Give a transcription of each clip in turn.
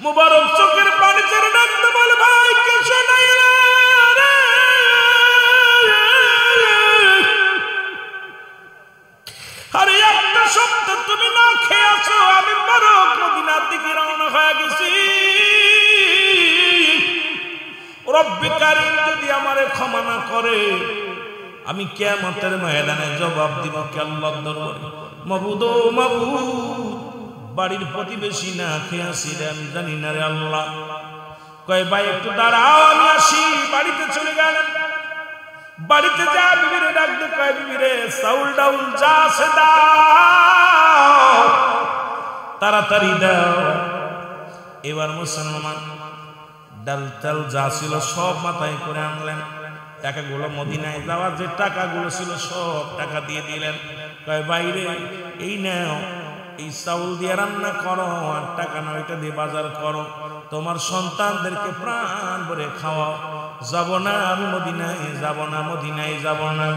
মুবারক চোখের পানি ছেড়ে ডাকতে বলে ভাই কে শোনাইলা রে, আরে একটা সপ্তাহ তুমি না খেয়ে আছো, আমি মুবারক মদিনার দিকে রওনা হয়ে গেছি। রব্বে কারীম যদি আমারে ক্ষমা না করে আমি কিয়ামতের ময়দানে জবাব দিব কে আল্লাহর দরবারে, মাবুদ ও মাবুদ বাড়ির প্রতিবেশী না খেয়ে আসি রে, আমি জানি না রে আল্লাহ। কয় ভাই একটু দাঁড়াও আমি আসি। বাড়িতে চলে গেলেন। বাড়িতে যা বিবিরে ডাকতে কয় বিবিরে চাউল ডাউল যা আছে দাও, তাড়াতাড়ি দাও। এবার মুসলমান ডাল চাল যা ছিল সব মাথায় করে আনলেন। টাকাগুলো মদিনায় যাওয়ার যে টাকাগুলো ছিল সব টাকা দিয়ে দিলেন। কয় বাইরে এই নাও, এই চাউল দিয়ে রান্না করো, আর টাকা না ওইটা দিয়ে বাজার করো, তোমার সন্তানদেরকে প্রাণ ভরে খাওয়াও। যাব না আমি মদিনায় যাব না, মদিনায় যাব না।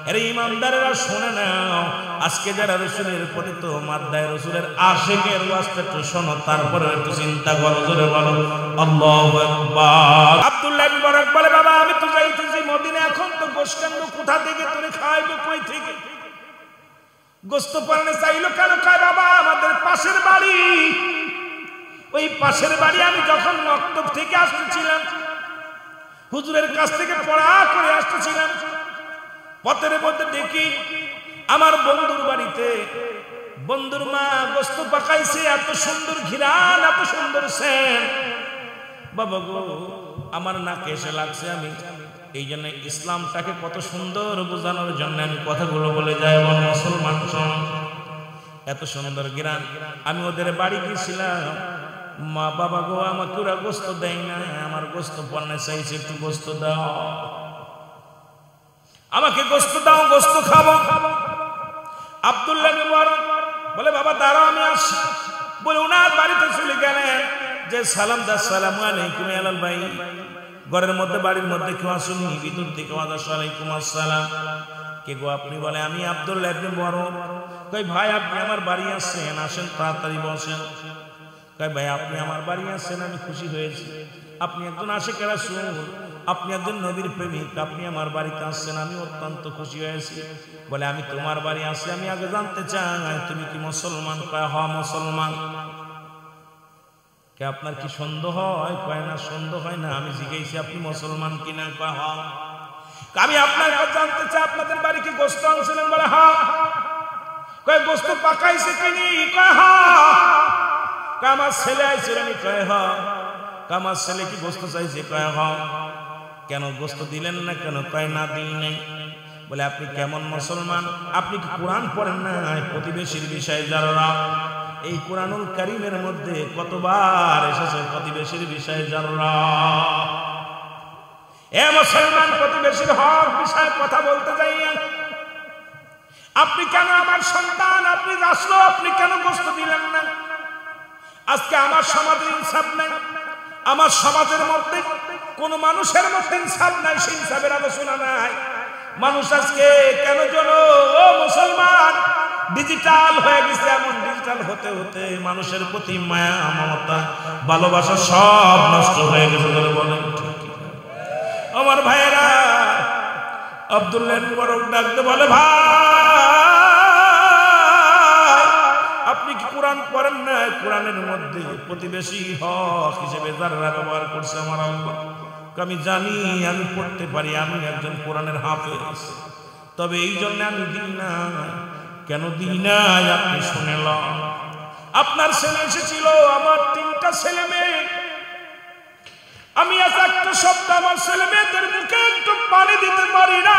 আরে ইমানদারেরা শুনে নাও, আজকে যারা রাসূলের প্রতি তো মাদ্দায় রাসূলের আশিকের ওয়াজটা একটু শোনো, তারপরে একটু চিন্তা করো, জোরে বলো আল্লাহু আকবার। আব্দুল্লাহ ইবনে মুবারক বলে বাবা আমি তো যাইতেছি মদিনা, এখন তো গোশত কান্ড কোথা থেকে তোরে খাওয়াইবো, কই থেকে গোশত পালনে চাইলো কেন? কয় বাবা আমাদের পাশের বাড়ি, ওই পাশের বাড়ি আমি যখন মক্তব থেকে আসতেছিলাম, হুজুরের কাছ থেকে পড়া করে আসতেছিলাম, পথের মধ্যে দেখি আমার বন্ধুর বাড়িতে বন্ধুর মা গোশত পাকাইছে, এত সুন্দর ঘিরান, এত সুন্দর সেন্ট। বাবা গো আমার নাকে এসে লাগছে। আমি এই জন্য ইসলামটাকে কত সুন্দর বোঝানোর জন্য আমি কথাগুলো বলে যাই। মুসলমান এত সুন্দর ঘিরান। আমি ওদের বাড়ি গেছিলাম, মা বাবা গো আমাকে ওরা গোশত দেয় না, আমার গোশত পণ্যে চাইছে, একটু গোশত দাও, আমাকে গোশত দাও, গোশত খাবো। আব্দুল্লাহ ইবনে মুবারক বলে বাবা দাঁড়াও আমি আসি। বলে ওনার বাড়িতে চলে গেলেন, যে সালাম দা আসসালামু আলাইকুম আলাল ভাই, ঘরের মধ্যে বাড়ির মধ্যে কেউ আসুনি, ভিতর থেকে ওয়ালাইকুম আসসালাম। কে গো আপনি? বলে আমি আব্দুল্লাহ ইবনে মুবারক। কই ভাই আপনি আমার বাড়ি আসছেন, আসেন তাড়াতাড়ি বসেন। কই ভাই আপনি আমার বাড়ি আসছেন, আমি খুশি হয়েছি। আপনি একজন আশিকের রাসূল, আপনি একজন নবীর প্রেমিক, আপনি আমার বাড়িতে আসছেন, আমি অত্যন্ত খুশি হয়েছি। বলে আমি তোমার বাড়ি আসছি, আমি আগে জানতে চাই তুমি কি মুসলমান? কয় হ্যাঁ মুসলমান। কে আপনার কি সন্দেহ হয়? কয় না সন্দেহ হয় না, আমি জিজ্ঞেসি আপনি মুসলমান কিনা? কয় হ্যাঁ। আমি আপনার কাছে জানতে চাই আপনাদের বাড়ি কি গোশত আনছিলেন? বলে হ্যাঁ। কয় গোশত পাকাইছে কিনি? কয় হ্যাঁ। কয় আমার ছেলে আইছিলেন? কয় হ্যাঁ। কয় আমার ছেলে কি গোশত চাইছে? কয় হ্যাঁ। কেন গোশত দিলেন না কেন? কয় না দিই নাই। বলে আপনি কেমন মুসলমান? আপনি কি কোরআন পড়েন না? প্রতিবেশীর বিষয়ে জানরা। এই কোরআনুল কারীমের মধ্যে কতবার এসেছে প্রতিবেশীর বিষয়ে জানরা। এ মুসলমান প্রতিবেশীর হক বিষয়ে কথা বলতে যাইয়া আপনি কেন আমার সন্তান, আপনি রাসূল, আপনি কেন গোশত দিলেন না? আজকে আমার সমাজে ইনসাফ নাই, আমার সমাজের মধ্যে কোন মানুষের মধ্যে ইনসাফ নাই, সেই ইনসাফের আলোচনা নাই। মানুষ আজকে কেন যেন ও মুসলমান ডিজিটাল হয়ে গেছে। এমন ডিজিটাল হতে হতে মানুষের প্রতি মায়া মমতা ভালোবাসা সব নষ্ট হয়ে গেছে। বলেন আমার ভাইয়েরা, আব্দুল্লাহ ইবনে মুবারক ডাকতে বলে ভাই আপনি কি কোরআন পড়েন না? কোরআনের মধ্যে প্রতিবেশী হক হিসেবে যারা ব্যবহার করছে আমার আল্লাহ, আমি জানি, আমি পড়তে পারি, আমি একজন কোরআনের হাফেজ, তবে এই জন্য আমি দিই না। কেন দিই না আপনি শুনেলাম। আপনার ছেলে এসেছিল, আমার 3টা ছেলে মেয়ে, আমি আজ একটা সপ্তাহ আমার ছেলে মেয়েদের মুখে একটু পানি দিতে পারি না।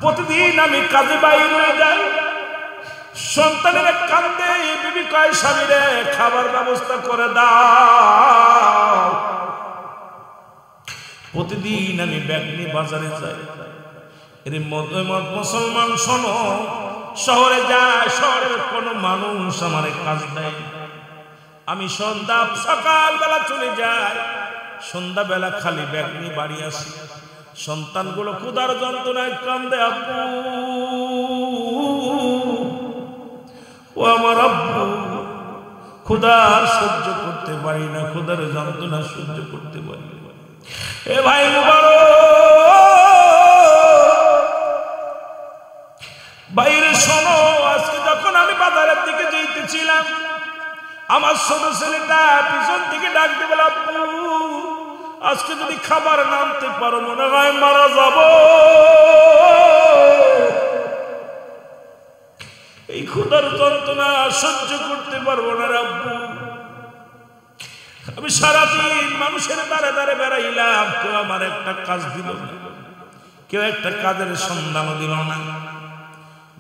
প্রতিদিন আমি কাজে বাইরে যাই, সন্তানের কান্দে, বিবি কয় স্বামীরে খাবার ব্যবস্থা করে দাও। প্রতিদিন আমি ব্যাগ নিয়ে বাজারে যাই। এর মুসলমান শোনো, শহরে যায়, শহরের কোনো মানুষ আমার কাজ দেয়। আমি সকালবেলা চলে যাই, সন্ধ্যাবেলা খালি ব্যাগ নিয়ে বাড়ি আসি। সন্তানগুলো ক্ষুধার যন্ত্রণায় কান্দে, আব্বু ও আমার আব্বু ক্ষুধার সহ্য করতে পারি না, খোদার যন্ত্রণা সহ্য করতে পারি না। এ ভাই মুবারক, বাইরে শোনো, আজকে যখন আমি বাজারের দিকে যাইতেছিলাম, আমার ছোট ছেলেটা পিছন থেকে ডাক দিয়ে বলে, আব্বু আজকে যদি খাবার নামতে পারো মনে হয় মারা যাব। এই ক্ষুধার যন্ত্রণা সহ্য করতে পারবো না আব্বু। আমি সারাদিন মানুষের দ্বারে দ্বারে বেড়াইলাম, কেউ আমার একটা কাজ দিল না, কেউ একটা কাজের সন্ধানও দিল না।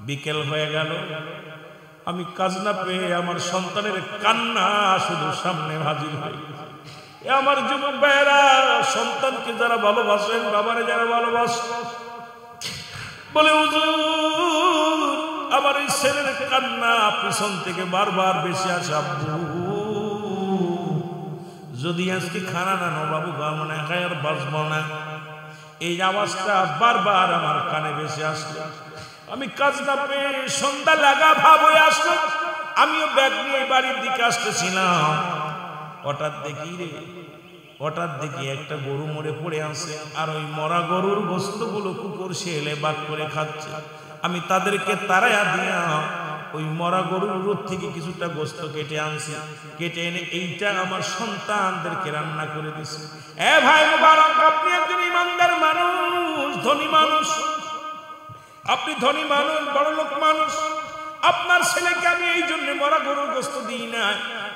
বিকেল হয়ে গেল, আমি কাজ না পেয়ে আমার সন্তানের কান্না শুধু সামনে হাজির হয়ে গেছে। আমার যুবক ভাইয়েরা, সন্তানকে যারা ভালোবাসেন, বাবারে যারা ভালোবাসেন, বলে হুজুর আমার এই ছেলের কান্না পিছন থেকে বারবার বেশি আসে, আব্বু যদি আজকে খানা না নো বাবু মনে হয় আর বাঁচবো না। এই আওয়াজটা বারবার আমার কানে বেশি আসলো। আমি কাজ না পেয়ে সন্ধ্যা লাগা ভাব হয়ে আসলো, আমিও ব্যাগ নিয়ে বাড়ির দিকে আসতেছিলাম। হঠাৎ দেখি একটা গরু মরে পড়ে আছে, আর ওই মরা গরুর গোস্তগুলো কুকুর শেলে বাগ করে খাচ্ছে। আমি তাদেরকে তাড়াইয়া দিয়া ওই মরা গরুর রোদ থেকে কিছুটা গোস্ত কেটে আনছি, কেটে এনে এইটা আমার সন্তানদেরকে রান্না করে দিছি। এ ভাই মুবারক, আপনি একজন ইমানদার মানুষ, ধনী মানুষ, আপনি ধনী মানুষ, বড় লোক মানুষ। আপনার ছেলেকে আমি এই জন্য মরা গরুর গোস্ত দিই না,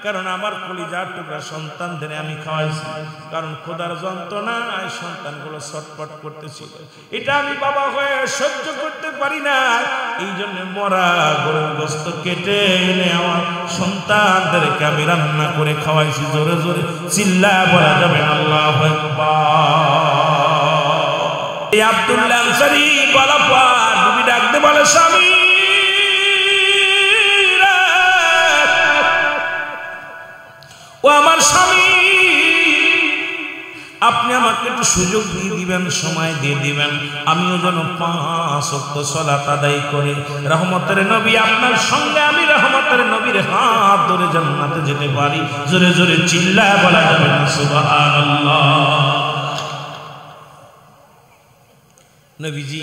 কারণ আমার কলিজার টুকরা সন্তানদের আমি খাওয়াইছি, কারণ খোদার যন্ত্রণায় সন্তানগুলো ছটফট করতেছিল। এটা আমি বাবা হয়ে সহ্য করতে পারি না, এই জন্য মরা গরুর গোস্ত কেটে এনে আমার সন্তানদেরকে আমি রান্না করে খাওয়াইছি। জোরে জোরে চিল্লায়া বলা যাবে আল্লাহু আকবার। এই আব্দুল্লাহ আনসারী বলা পর নবী ডাকতে বলে, স্বামী ও আমার স্বামী, আপনি আমাকে একটু সুযোগ দিয়ে দিবেন, সময় দিয়ে দিবেন, আমিও যেন 5 ওয়াক্ত সালাত আদায় করে রহমতের নবী আপনার সঙ্গে আমি রহমতের নবীর হাত ধরে জান্নাতে যেতে পারি। জোরে জোরে চিল্লায়া বলা যাবে না সুবহানাল্লাহ। নবীজি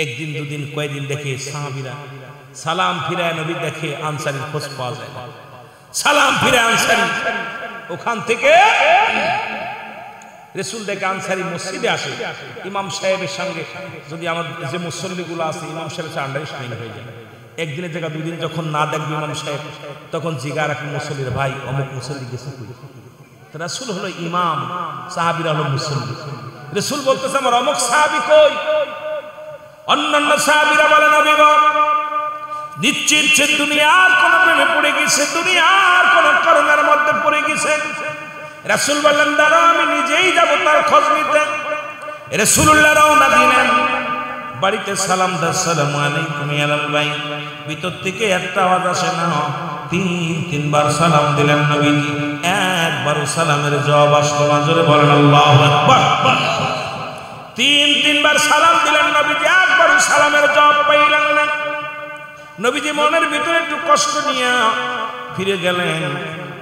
একদিন দুদিন কয়েকদিন দেখে সাহাবীরা সালাম ফিরায়, নবী দেখে আনসারীর খোঁজ পাওয়া যায় না। সালাম ফিরে আনসারী, ওখান থেকে রাসূল দেখে আনসারী মসজিদে আসে। ইমাম সাহেবের সঙ্গে যদি আমার যে মুসল্লিগুলো আছে, ইমাম সাহেবের সাথে আন্ডারস্ট্যান্ডিং হয়ে যায়। একদিনের জায়গা দুদিন যখন না দেখবে ইমাম সাহেব, তখন জিজ্ঞাসা রাখেন মুসল্লির, ভাই অমুক মুসল্লি গেছে কই? রাসূল হলো ইমাম, সাহাবীরা হলো মুসল্লি। রাসূল বলতেছে আমার অমুক সাহাবী কই? অন্যান্য সাহাবীরা বলে নবী গো নিশ্চিত সে দুনিয়ার কোন প্রেমে পড়ে গেছে, দুনিয়ার কোন করণের মধ্যে পড়ে গেছে। রাসূল বললেন দাঁড়াও, আমি নিজেই যাব তার খোঁজ নিতে। রাসূলুল্লাহ রওনা দিলেন, বাড়িতে সালাম দাও, আসসালামু আলাইকুম ইয়া ভাই। ভিতর থেকে একটা আওয়াজ আসে না, 3-3 সালাম দিলেন নবীজি, একবারও সালামের জবাব আসলো না। জোরে বলেন আল্লাহু আকবার। 3-3 সালাম দিলেন নবীজি, একবারও সালামের জবাব পাইলেন না। নবীজি মনের ভিতরে একটু কষ্ট নিয়ে ফিরে গেলেন।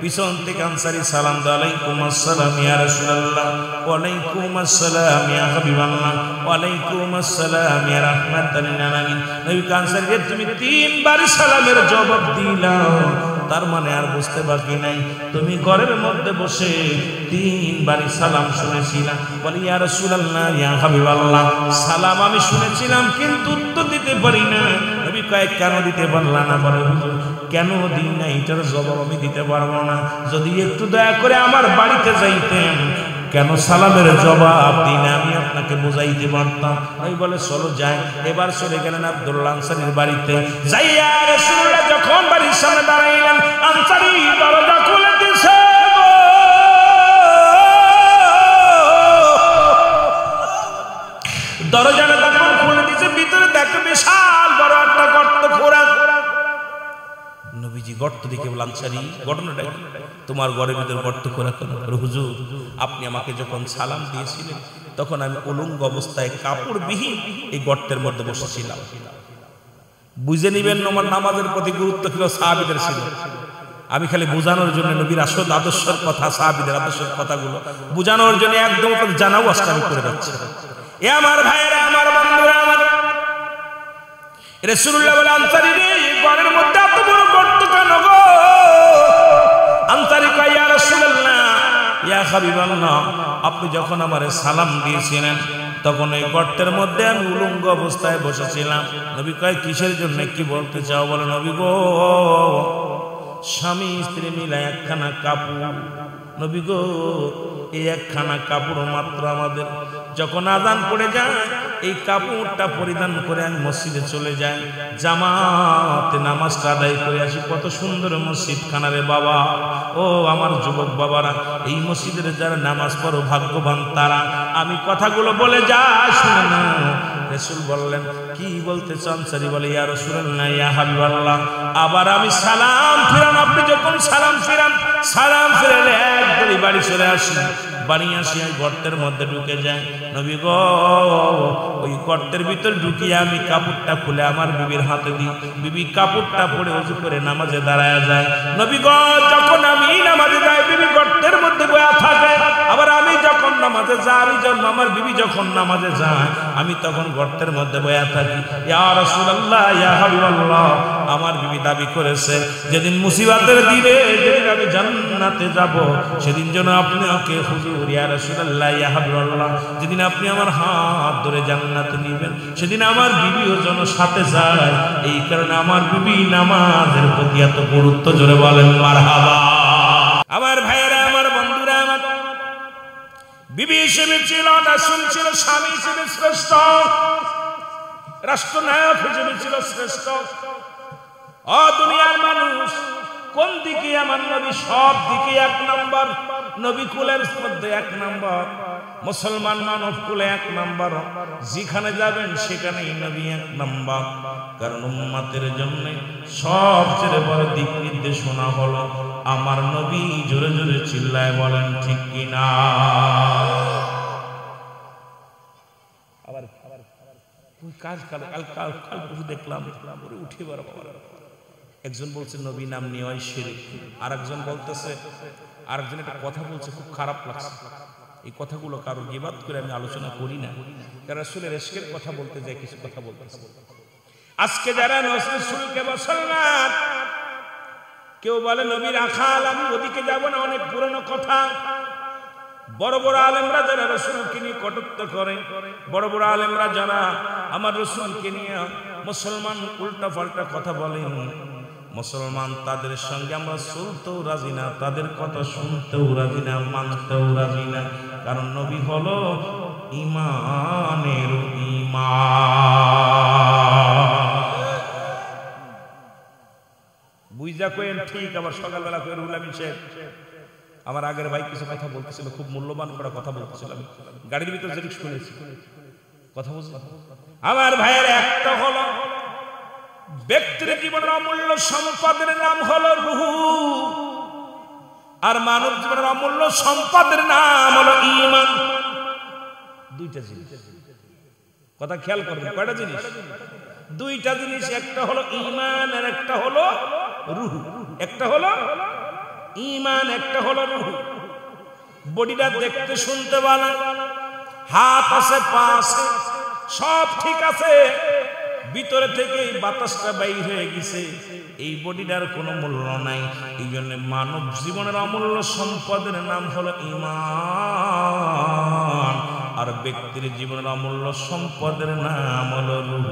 পিছন থেকে আনসারী সালাম দাও, আলাইকুম আসসালাম ইয়া রাসূলুল্লাহ, ওয়া আলাইকুম আসসালাম ইয়া হাবিবাল্লাহ, ওয়া আলাইকুম আসসালাম ইয়া রাহমাতাল লিল আলামিন। নবী আনসারী তুমি 3 সালামের জবাব দিলাও, তার মানে আর বুঝতে বাকি নাই তুমি ঘরের মধ্যে বসে 3 সালাম শুনেছিলাম। বলি ইয়া রাসূলুল্লাহ ইয়া হাবিবাল্লাহ, সালাম আমি শুনেছিলাম কিন্তু উত্তর দিতে পারি না। নবী কয় কেন দিতে পারলা না? বলে হুজুর কেন দিই না এটার জবাব আমি দিতে পারবো না, যদি একটু দয়া করে আমার বাড়িতে যাইতেন, কেন সালামের জবাব দিই না আমি আপনাকে বুঝাইতে পারতাম। আমি বলে চলো যাই। এবার চলে গেলেন আব্দুল্লাহ আনসারীর বাড়িতে। যাইয়া রাসূলুল্লাহ যখন বাড়ির সামনে দাঁড়াইলেন, আনসারী দরজা খুলে দিয়েছে। দরজাটা তখন খুলে দিয়েছে, ভিতরে দেখে বিশাল বড় একটা গর্ত খোঁড়া। নবীজি গর্ত দেখে বলেন আনসারী ঘটনাটা কি? তোমার ঘরের ভিতর গর্ত খোঁড়া কেন? হুজুর আপনি আমাকে যখন সালাম দিয়েছিলেন তখন আমি উলঙ্গ অবস্থায় কাপড়বিহীন এই গর্তের মধ্যে বসেছিলাম। বুঝে নিবেন আমার নামাজের প্রতি গুরুত্ব ছিল সাহাবীদের ছিল। আমি খালি বোঝানোর জন্য নবীর আসল আদর্শের কথা, সাহাবীদের আদর্শের কথাগুলো বোঝানোর জন্য একদম জানাও আজকে আমি করে যাচ্ছি। এ আমার ভাইয়েরা, আমার বন্ধুরা, আমার রাসূলুল্লাহ বলে, আনসারী রে, ঘরের মধ্যে এত বড় গর্ত কেন গো? আনসারী কয়, ইয়া রাসূলুল্লাহ, ইয়া হাবিবাল্লাহ, আপনি যখন আমারে সালাম দিয়েছিলেন তখন এই গর্তের মধ্যে আমি উলঙ্গ অবস্থায় বসেছিলাম। নবী কয়, কিসের জন্য, কি বলতে চাও? বলে, নবী গো, স্বামী স্ত্রী মিলে একখানা কাপড়, নবী গো, এই একখানা কাপড় মাত্র আমাদের যখন আযান পড়ে যায় এই কাপড়টা পরিধান করে আমি মসজিদে চলে যাই, জামাতে নামাজটা আদায় করে আসি। কত সুন্দর মসজিদ খানা রে বাবা। ও আমার যুবক বাবারা, এই মসজিদের যারা নামাজ পড়ো ভাগ্যবান তারা। আমি কথাগুলো বলে যাই, শুনে না। রাসূল বললেন, কি বলতে চান? সারি বলে, ইয়া রাসূলুল্লাহ, ইয়া হাবিবাল্লাহ, আবার আমি সালাম ফিরান। আপনি যখন সালাম ফিরান, সালাম ফিরালে একবারই বাড়ি চলে আসি। বাড়ি আসি গর্তের মধ্যে ঢুকে যায়। নবী গো, ওই গর্তের ভিতর ঢুকিয়ে আমি কাপড়টা খুলে আমার বিবির হাতে দিই। বিবি কাপড়টা পরে ওযু করে নামাজে দাঁড়ায় যায়। নবী গো, যখন আমি নামাজে যাই বিবি গর্তের মধ্যে বসে থাকে। আবার আমি যখন নামাজে যাই, আমার বিবি যখন নামাজে যায়, আমি তখন গর্তের মধ্যে বসে থাকি। ইয়া রাসূলুল্লাহ, ইয়া হাবিবাল্লাহ, আমার বিবি দাবি করেছে যেদিন মুসিবতের দিনে, যেদিন আমি জান্নাতে যাব, সেদিন যেন আপনি আমাকে, হুজুর, ইয়া রাসূলুল্লাহ, ইয়া হাবিবাল্লাহ, যেদিন আপনি আমার হাত ধরে জান্নাতে নিবেন, সেদিন আমার বিবিও যেন সাথে যায়। এই কারণে আমার বিবি নামাজের প্রতি এত গুরুত্ব। জোরে বলেন মারহাবা। আমার ভাইয়েরা, আমার বন্ধুরা, আমার বিবি হিসেবে ছিল, রাসূল ছিল, স্বামী হিসেবে শ্রেষ্ঠ, রাষ্ট্রনায়ক হিসেবে ছিল শ্রেষ্ঠ। ও দুনিয়ার মানুষ, কোন দিকে আমার নবী? সব দিকে এক নম্বর। নবী কুলের মধ্যে এক নম্বর, মুসলমান মানব কুলে এক নম্বর। যেখানে যাবেন সেখানেই নবী এক নম্বর। কারণ উম্মতের জন্য সবচেয়ে বড় দিক নির্দেশনা হলো আমার নবী। জোরে জোরে চিল্লায় বলেন ঠিক কিনা? আবার কাল দেখলাম উঠে একজন বলছে নবী নাম নেওয়া শিরক, আর একজন বলতেছে, আরেকজন একটা কথা বলছে, খুব খারাপ লাগছে। এই কথাগুলো কারো গীবাত করে আমি আলোচনা করি না, কারণ রাসূলের ইশকের কথা বলতে যায়, কিছু কথা বলতেছে। আজকে যারা রাসূলকে মুসলমান, কেউ বলে নবীর আখাল, আমি ওদিকে যাব না, অনেক পুরনো কথা। বড় বড় আলেমরা যারা রাসূলকে নিয়ে কটূক্তি করে, বড় বড় আলেমরা যারা আমার রাসূলকে নিয়ে মুসলমান উল্টা পাল্টা কথা বলে, মুসলমান তাদের সঙ্গে আমরা চলতেও রাজি না, তাদের কথা শুনতেও রাজি না, মানতেও রাজি না। কারণ নবী হলো ঈমানের ঈমান। বুঝা কইেন ঠিক, আবার সকালবেলা করে রুলামি শেখ আমার আগের ভাই কিছু কথা বলতেছিল, খুব মূল্যবান করে কথা বলতেছিল, আমি গাড়ির ভিতরে যেটুকু শুনেছি কথা বলছি। আমার ভাইয়ের একটা হলো ব্যক্তির জীবনের অমূল্য সম্পদের নাম হলো রূহ, আর মানব জীবনের অমূল্য সম্পদের নাম হলো ঈমান। দুইটা জিনিস, কথা খেয়াল করবেন। কয়টা জিনিস? দুইটা জিনিস। একটা হলো ঈমান আর একটা হলো রূহ। একটা হলো ঈমান, একটা হলো রূহ। বডিটা দেখতে শুনতে ভালো, হাত আছে, পা আছে, সব ঠিক আছে, ভিতরে থেকে বাতাসটা বাইর হয়ে গেছে, এই বডিটার কোনো মূল্য নাই। এই জন্য মানব জীবনের অমূল্য সম্পদের নাম হলো ঈমান, আর ব্যক্তির জীবনের অমূল্য সম্পদের নাম হলো রূহ।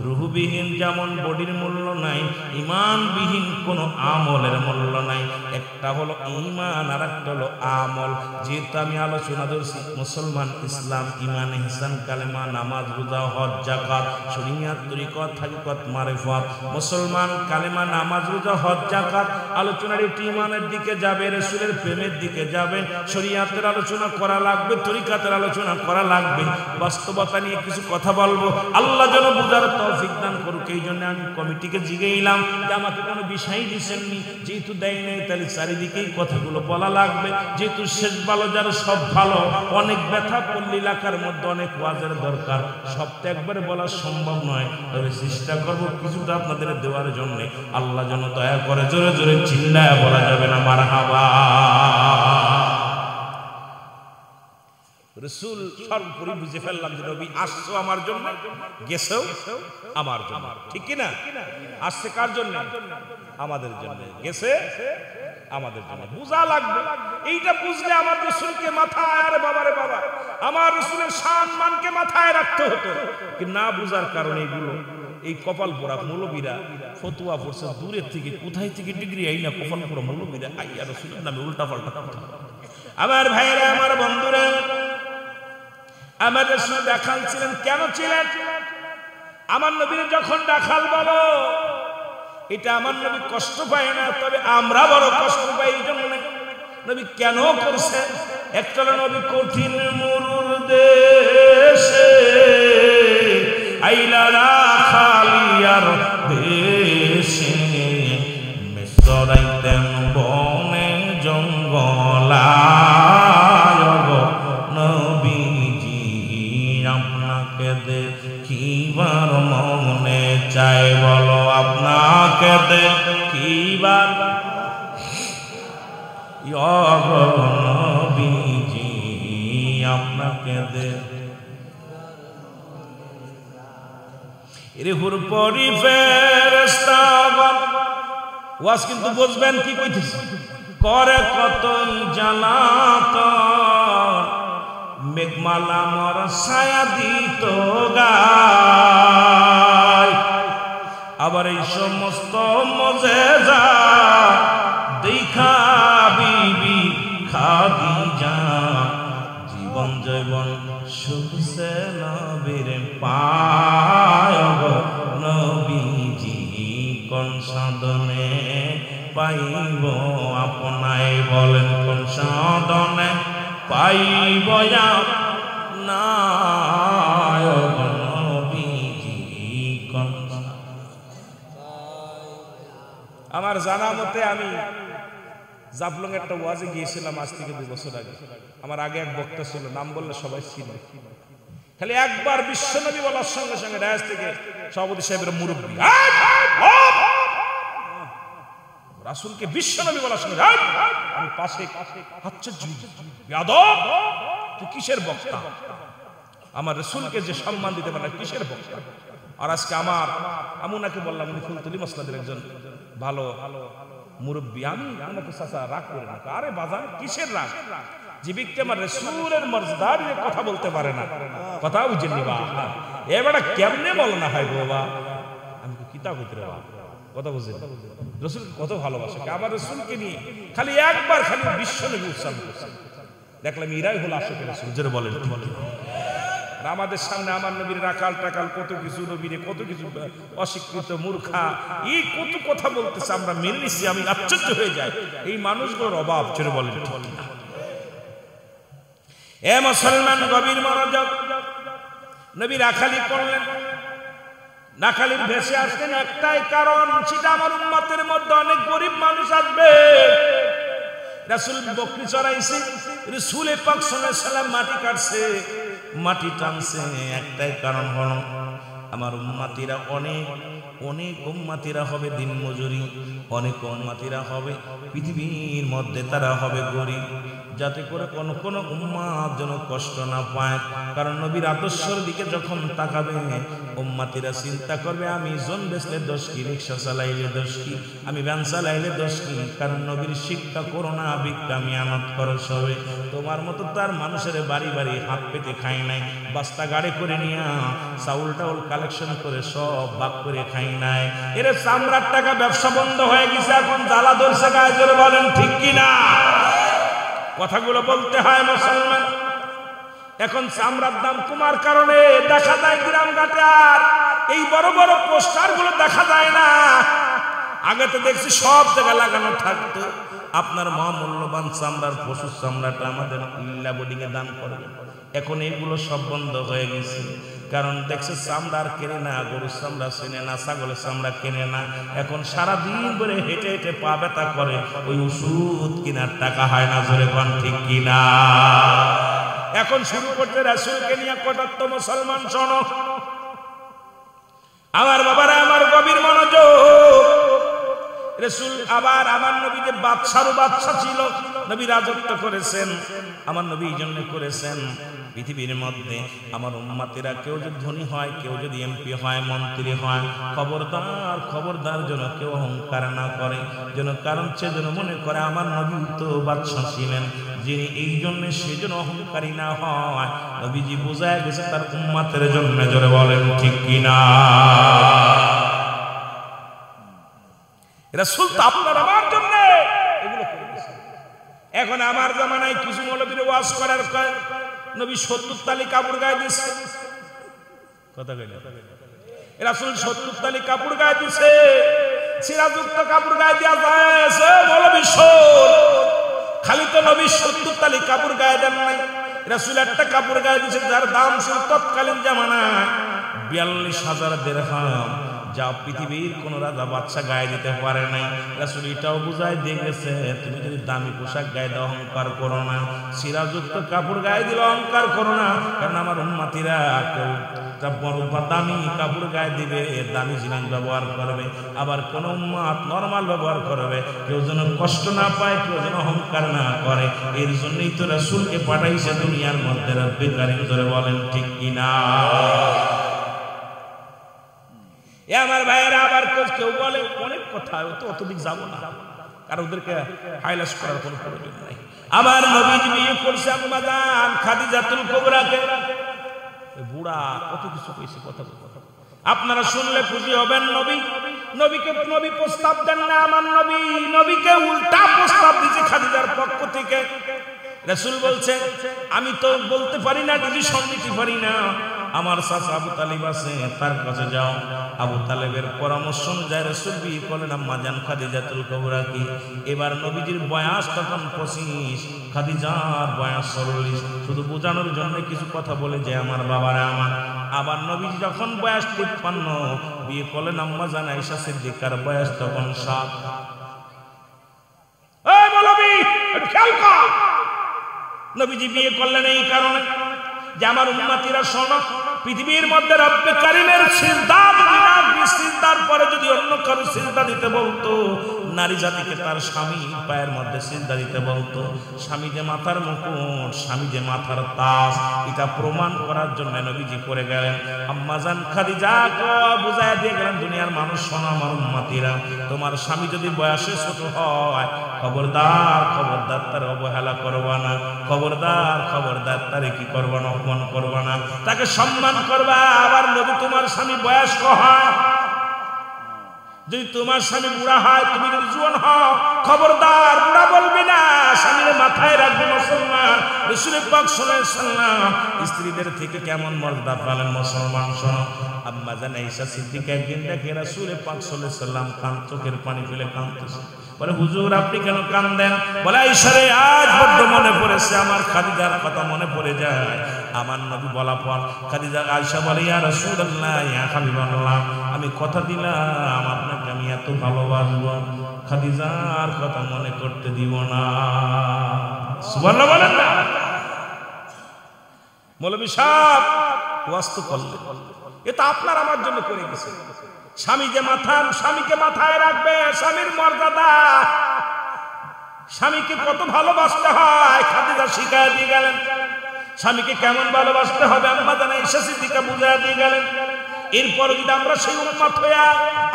রূহবিহীন যেমন বডির মূল্য নাই, ঈমানবিহীন কোনো আমলের মূল্য নাই। একটা হলো ঈমান আর একটা হলো আমল। যেহেতু আমি আলোচনা করছি মুসলমান, ইসলাম, ঈমান, ইহসান, কালেমা, নামাজ, রোজা, হজ, যাকাত, শরীয়ত, তরিকত, হাকিকত, মারিফত। মুসলমান কালেমা, নামাজ, রোজা, হজ, যাকাত আলোচনার একটি ঈমানের দিকে যাবে, রাসূলের প্রেমের দিকে যাবে, শরীয়তের আলোচনা করা লাগবে, তরিকতের আলোচনা করা লাগবে, বাস্তবতা নিয়ে কিছু কথা বলবো, আল্লাহ যেন বুঝার তৌফিক দান করুক। এই জন্য আমি কমিটিকে জিজ্ঞাইলাম যে আমাকে কোনো বিষয় দিচ্ছেননি, যেহেতু দেয় নাই তাহলে চারিদিকেই কথাগুলো বলা লাগবে, যেহেতু শেষ ভালো যার সব ভালো, অনেক ব্যথা পল্লী এলাকার মধ্যে অনেক ওয়াজের দরকার, সবটা একবারে বলা সম্ভব নয়, তবে চেষ্টা করব কিছুটা আপনাদের দেওয়ার জন্য। আল্লাহ যেন দয়া করে, জোরে জোরে চিল্লায় বলা যাবে না মারহাবা। রাসূল সর্বোপরি বুঝে ফেললাম যে নবী আসছো আমার জন্য, গেছেও আমার জন্য, ঠিক কি না? আসছে কার জন্য? আমাদের জন্য, গেছে আমাদের জন্য। বুঝা লাগবে, এইটা বুঝলে আমার রাসূলকে মাথায়, আরে বাবারে বাবা, আমার রাসূলের শান মানকে মাথায় রাখতে হতো, কি না বুঝার কারণে এইগুলো এই কপাল পোড়া মৌলবীরা ফতোয়া পড়ছে দূরের থেকে, কোথায় থেকে ডিগ্রি আই না কপাল পোড়া মৌলবীরা আইয়া রাসূলের নামে উল্টা পাল্টা কথা। আমার ভাইরা, আমার বন্ধুরা, আমার রাসূল দেখাল ছিলেন, কেন ছিলেন? আমার নবীর যখন দেখাল বলো, এটা আমার নবী কষ্ট পায় না, তবে আমরা বড় কষ্ট পাই। এই জন্য নবী কেন করছে? একটা নবী কঠিন মরুর দেশে আইলা রাখালিয়ার দেশে, মিসরাইতেন বনে জঙ্গলায়, নবীজি আপনাকে দেখিবার মনে চাই, বলো আপনাকে দেখিবার, নবীজি আপনাকে হুর পরি ফেরেশতাগণ, ওয়াজ কিন্তু বুঝবেন কি কইতেছি, করে কতই জ্বালাতন, মেঘমালা মর ছায়া দিত গায়, আবার এই সমস্ত মজেজা দেখা বিবি খাদিজা জীবন জৈবন সুখে নবীর পায়, নবীজি কোন সাধনে পাইব আপনায়, বলেন কোন সাধনে পাইব আপনায়, নবীজি কোন। আমার জানা মতে আমি জাফলং একটা ওয়াজে গিয়েছিলাম আজ থেকে 2 বছর আগে। আমার আগে এক বক্তা ছিল, নাম বললে সবাই চিনবে, খালি একবার বিশ্বনবী বলার সঙ্গে সঙ্গে ডায়াস থেকে সভাপতি সাহেবের মুরব্বী, রাসূলকে বিশ্বনবী বলার সঙ্গে আমি পাশে, আচ্ছা বেয়াদব তুই কিসের বক্তা? আমার রাসূলকে যে সম্মান দিতে পারে কিসের বক্তা? আর আজকে আমি ওনাকে বললাম, উনি ফুলতলি মসজিদের একজন ভালো মুরব্বী, আমি আমাকে চাচা রাগ করে না। আরে বাজান কিসের রাগ? যে ব্যক্তি আমার রাসূলের মর্যাদা নিয়ে কথা বলতে পারে না, কথা বুঝেননি বা এবারে কেমনে বল না হয় বাবা, আমি কিতাব হইতে রে বাবা, কথা বুঝেন? রাসূল কত ভালোবাসে, আমার রাসূলকে নিয়ে খালি একবার খালি বিশ্বনবী উচ্চারণ করছে, দেখলাম এরাই হলো আশিক রাসূল। জোরে বলেন। আমাদের সামনে আমার নবীর রাখাল টাকাল কত কিছু, নবীরে কত কিছু অস্বীকৃত মূর্খা, এই কত কথা বলতেছে, আমরা মেনে নিচ্ছি, আমি আশ্চর্য হয়ে যাই এই মানুষগুলোর অভাব। জোরে বলেন। এ মুসলমান, গভীর মনোযোগ, নবী রাখালি করলেন, রাখালির ভেসে আসলেন একটাই কারণ, সেটা আমার উম্মতের মধ্যে অনেক গরিব মানুষ আসবে। রাসূল বকরি চড়াইছে, রাসূল পাক সাল্লাল্লাহু আলাইহি সাল্লাম মাটি কাটছে, মাটি টানছে, একটাই কারণ হলো আমার উম্মতিরা অনেক উম্মতিরা হবে দিন মজুরি, অনেক উম্মতিরা হবে পৃথিবীর মধ্যে তারা হবে গরিব, যাতে করে কোন উম্মত যেন কষ্ট না পায়। কারণ নবীর আদর্শের দিকে যখন তাকাবে উম্মতিরা চিন্তা করবে, আমি জন বেচলে দোষ কি, রিক্সা চালাইলে দোষ কি, আমি ভ্যান চালাইলে দোষ কি? কারণ নবীর শিক্ষা করো না ভিক্ষা মিয়ানত খরচ হবে। তোমার মতো তার মানুষের বাড়ি বাড়ি হাত পেতে খাই নাই, বস্তা গাড়ি করে নিয়ে চাউল টাউল কালেকশন করে সব ভাগ করে খাই নাই। এর চামড়ার টাকা ব্যবসা বন্ধ হয়ে গেছে, এখন জ্বালা ধরছে গায়ে। জোরে বলেন ঠিক কিনা? কথাগুলো বলতে হয় মুসলমান। এখন চামড়ার দাম কমার কারণে দেখা যায় গ্রাম ঘাটে আর এই বড় বড় পোস্টার গুলো দেখা যায় না। আগে তো দেখছি সব জায়গায় লাগানো থাকতো, আপনার মহামূল্যবান চামড়ার পশুর চামড়াটা আমাদের ইল্লা বোর্ডিং এ দান করবেন, এখন এগুলো সব বন্ধ হয়ে গেছে, কারণ দেখছে চামড়া আর কেনে না, গরুর চামড়া চেনে না, ছাগলের চামড়া কেনে না। এখন সারাদিন ধরে হেঁটে হেঁটে পা ব্যথা করে, ওই ওষুধ কেনার টাকা হয় না। জোরে কোন ঠিক কিনা? এখন শুরু করতে রাসূলকে নিয়ে কটাক্ত। মুসলমান শোনো আমার বাবারা, আমার গভীর মনোযোগ। রাসূল আবার আমার নবী যে বাদশারও বাদশা ছিল, নবী রাজত্ব করেছেন, আমার নবী এই জন্য করেছেন পৃথিবীর মধ্যে আমার উম্মতেরা কেউ যদি ধনী হয়, কেউ যদি এমপি হয়, মন্ত্রী হয়, খবরদার খবরদার যেন কেউ অহংকার না করে, যেন কারণ সে যেন মনে করে আমার নবী তো বাদশা ছিলেন, যিনি এই জন্য সেজন্য অহংকারী না হয়। নবীজি বোঝায় গেছে তার উম্মতের জন্য। জোরে বলেন ঠিক কিনা? রাসূল তো আপনার আমার জন্য এগুলো করে দিয়েছেন। এখন আমার জামানায় কিছু মৌলবীর ওয়াজ করার নবী 70 তালি কাপড় গায়ে দিচ্ছে। কথা কইলেন? রাসূল 70 তালি কাপড় গায়ে দিচ্ছে, সিরাজুক্ত কাপড় গায়ে দেয়া যায়? মৌলবী শোন, খালি তো নবী 70 তালি কাপড় গায়ে দেন নাই, রাসূল একটা কাপড় গায়ে দিচ্ছে যার দাম ছিল তৎকালীন জামানায় 42,000 দিরহাম, যা পৃথিবীর কোন রাজা বাদশা গায়ে দিতে পারে নাই। রাসূল এটাও বুঝায় দিয়ে গেছে, তুমি যদি দামি পোশাক গায়ে দাও অহংকার করো না, সিরাজযুক্ত কাপড় গায়ে দিলে অহংকার করো না, কারণ আমার উম্মতিরা কেউ বড় দামি কাপড় গায়ে দিবে, দামি জিনিস ব্যবহার করবে, আবার কোন উম্মত নরমাল ব্যবহার করবে, কেউ যেন কষ্ট না পায়, কেউ যেন অহংকার না করে। এর জন্যই তো রাসূলকে পাঠাইছে দুনিয়ার মধ্যে। রব্বি কারীম ধরে বলেন ঠিক কিনা? আমার ভাইয়েরা, আবার কেউ বলে অনেক কথা, তো অতদিক যাবো না, কারণ ওদেরকে হাইলাইট করার কোনো প্রয়োজন নাই। আমার নবীজি বিয়ে করছে আম্মা জান খাদিজাতুল কুবরাকে। বুড়া কত কিছু কইছে, কথা আপনারা শুনলে খুশি হবেন। নবী প্রস্তাব দেন না, আমার নবীকে উল্টা প্রস্তাব দিয়েছে খাদিজার পক্ষ থেকে। রাসূল বলছে আমি তো বলতে পারি না, ডিসিশন নিতে পারি না, আমার চাচা আবু তালিব আছে, তার কাছে যাও। আবু তালেবের পরামর্শ অনুযায়ী রাসূল বিয়ে করলেন আম্মা জান খাদিজাতুল কুবরা কি। এবার নবীজির বয়স তখন 25, খাদিজার বয়স 40। শুধু বোঝানোর জন্য কিছু কথা বলে যে আমার বাবারা আমার। আবার নবীজি যখন বয়স 53, বিয়ে করলেন আম্মা জান আয়েশা সিদ্দিকার বয়স তখন 7। এই মৌলবী খেয়াল কর, নবীজি বিয়ে করলেন এই কারণে যে আমার উম্মতিরা শোনো, পৃথিবীর মধ্যে রব্বে কারীমের সিজদা সিজদার পরে যদি অন্য কারো সিজদা দিতে বলতো, নারী জাতিকে তার স্বামী পায়ের মধ্যে সিজদা দিতে বলতো। স্বামী যে মাথার মুকুট, স্বামী যে মাথার তাজ, এটা প্রমাণ করার জন্য নবীজি করে গেলেন। আম্মা জান খাদিজাকে বুঝায় দিয়ে গেলেন, দুনিয়ার মানুষ শোনো আমার উম্মতিরা, তোমার স্বামী যদি বয়সে ছোট হয়, খবরদার খবরদার তার অবহেলা করবা না, খবরদার খবরদার তারে কি করবা না, অপমান করবা না, তাকে সম্মান করবা। আবার যদি তোমার স্বামী বয়স্ক হয়, যদি তোমার স্বামী বুড়া হয়, তুমি যদি জোয়ান হও, খবরদার বুড়া বলবি না, স্বামীর মাথায় রাখবে মুসলমান। রাসূল পাক সাল্লাল্লাহু আলাইহি ওয়াসাল্লাম স্ত্রীদের থেকে কেমন মর্যাদা পেলেন মুসলমান শোনো। আম্মা জান আয়েশা সিদ্দিকা একদিন দেখে রাসূল পাক সাল্লাল্লাহু আলাইহি ওয়াসাল্লাম চোখের পানি ফেলে কাঁদতেছে। বলে হুজুর আপনি কেন কাঁদেন? বলে আয়েশা রে, আজ বড্ড মনে পড়েছে, আমার খাদিজার কথা মনে পড়ে যায়। আমার নবী বলা পর খাদিজা আয়েশা বলে, ইয়া রাসূলুল্লাহ, ইয়া হাবিবাল্লাহ, আমি কথা দিলাম আপনাকে আমি এত ভালোবাসবো, খাদিজার কথা মনে করতে দিব না। সুবহানাল্লাহ বলেন না? মৌলভী সাহেব ওয়াস্তু করলেন, এটা আপনার আমার জন্য করে গেছে। স্বামী যে স্বামীকে মাথায় রাখবে, স্বামীর মর্যাদা, স্বামীকে কত ভালোবাসতে হয় খাদিজা শিখায় দিয়ে গেলেন। স্বামীকে কেমন ভালোবাসতে হবে আম্মা জান আয়েশা সিদ্দিকা বুঝায় দিয়ে গেলেন। এরপর যদি আমরা সেই উম্মত হয়ে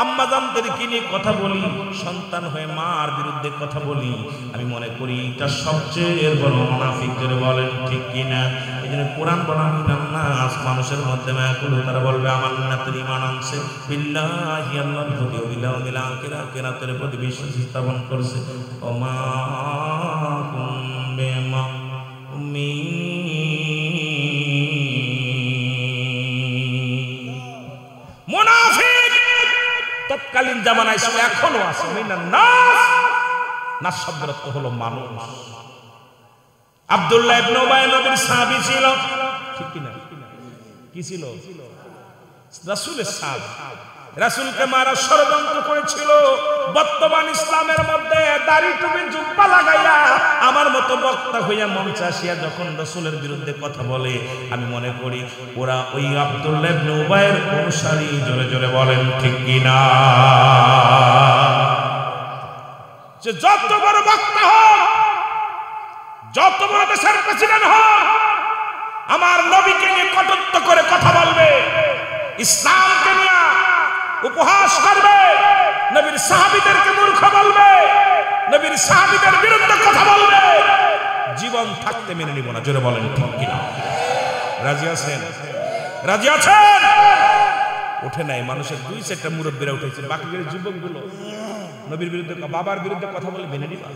আম্মা জানদেরকে নিয়ে কথা বলি, সন্তান হয়ে মার বিরুদ্ধে কথা বলি, আমি মনে করি এটা সবচেয়ে বড় মুনাফিকদের বলেন ঠিক কিনা? এই জন্য কোরআন বলেন নাস, মানুষের মধ্যে মায়াকুল, তারা বলবে আমার নাতের ঈমান আনছে, বিল্লাহি আল্লাহর প্রতি, বিল আখিরাত, কিয়ামতের প্রতি বিশ্বাস স্থাপন করছে। ওমা কুমবিমা মুনাফিক তৎকালীন জামানায় ছিল, এখনো আছে। নাস শব্দের অর্থ হলো মানুষ। আব্দুল্লাহ ইবনে উবাই নবীর সাহাবী ছিল, ঠিক কিনা? কি ছিল? রাসূলের সাদ। রাসূলকে মারা ষড়যন্ত্র করেছিল। বর্তমান ইসলামের মধ্যে দাড়ি টুপি জুব্বা লাগাইয়া আমার মতো বক্তা হইয়া মঞ্চে আসিয়া যখন রাসূলের বিরুদ্ধে কথা বলে, আমি মনে করি ওরা ওই আব্দুল্লাহ ইবনে উবাইয়ের অনুসারী। জোরে জোরে বলেন ঠিক কিনা? যে যত বড় বক্তা হোক, যত বড় দেশের প্রেসিডেন্ট হোক, আমার নবীকে নিয়ে কটূক্তি করে কথা বলবে, ইসলামকে নিয়ে উপহাস করবে, নবীর সাহাবীদেরকে মূর্খ বলবে, নবীর সাহাবীদের বিরুদ্ধে কথা বলবে, জীবন থাকতে মেনে নিব না। জোরে বলেন ঠিক কিনা? রাজি আছেন? রাজি আছেন? উঠে নাই। মানুষের দুই চারটা মুরব্বীরা উঠেছে, বাকিদের যুবকগুলো নবীর বিরুদ্ধে, বাবার বিরুদ্ধে কথা বলে মেনে নিবা।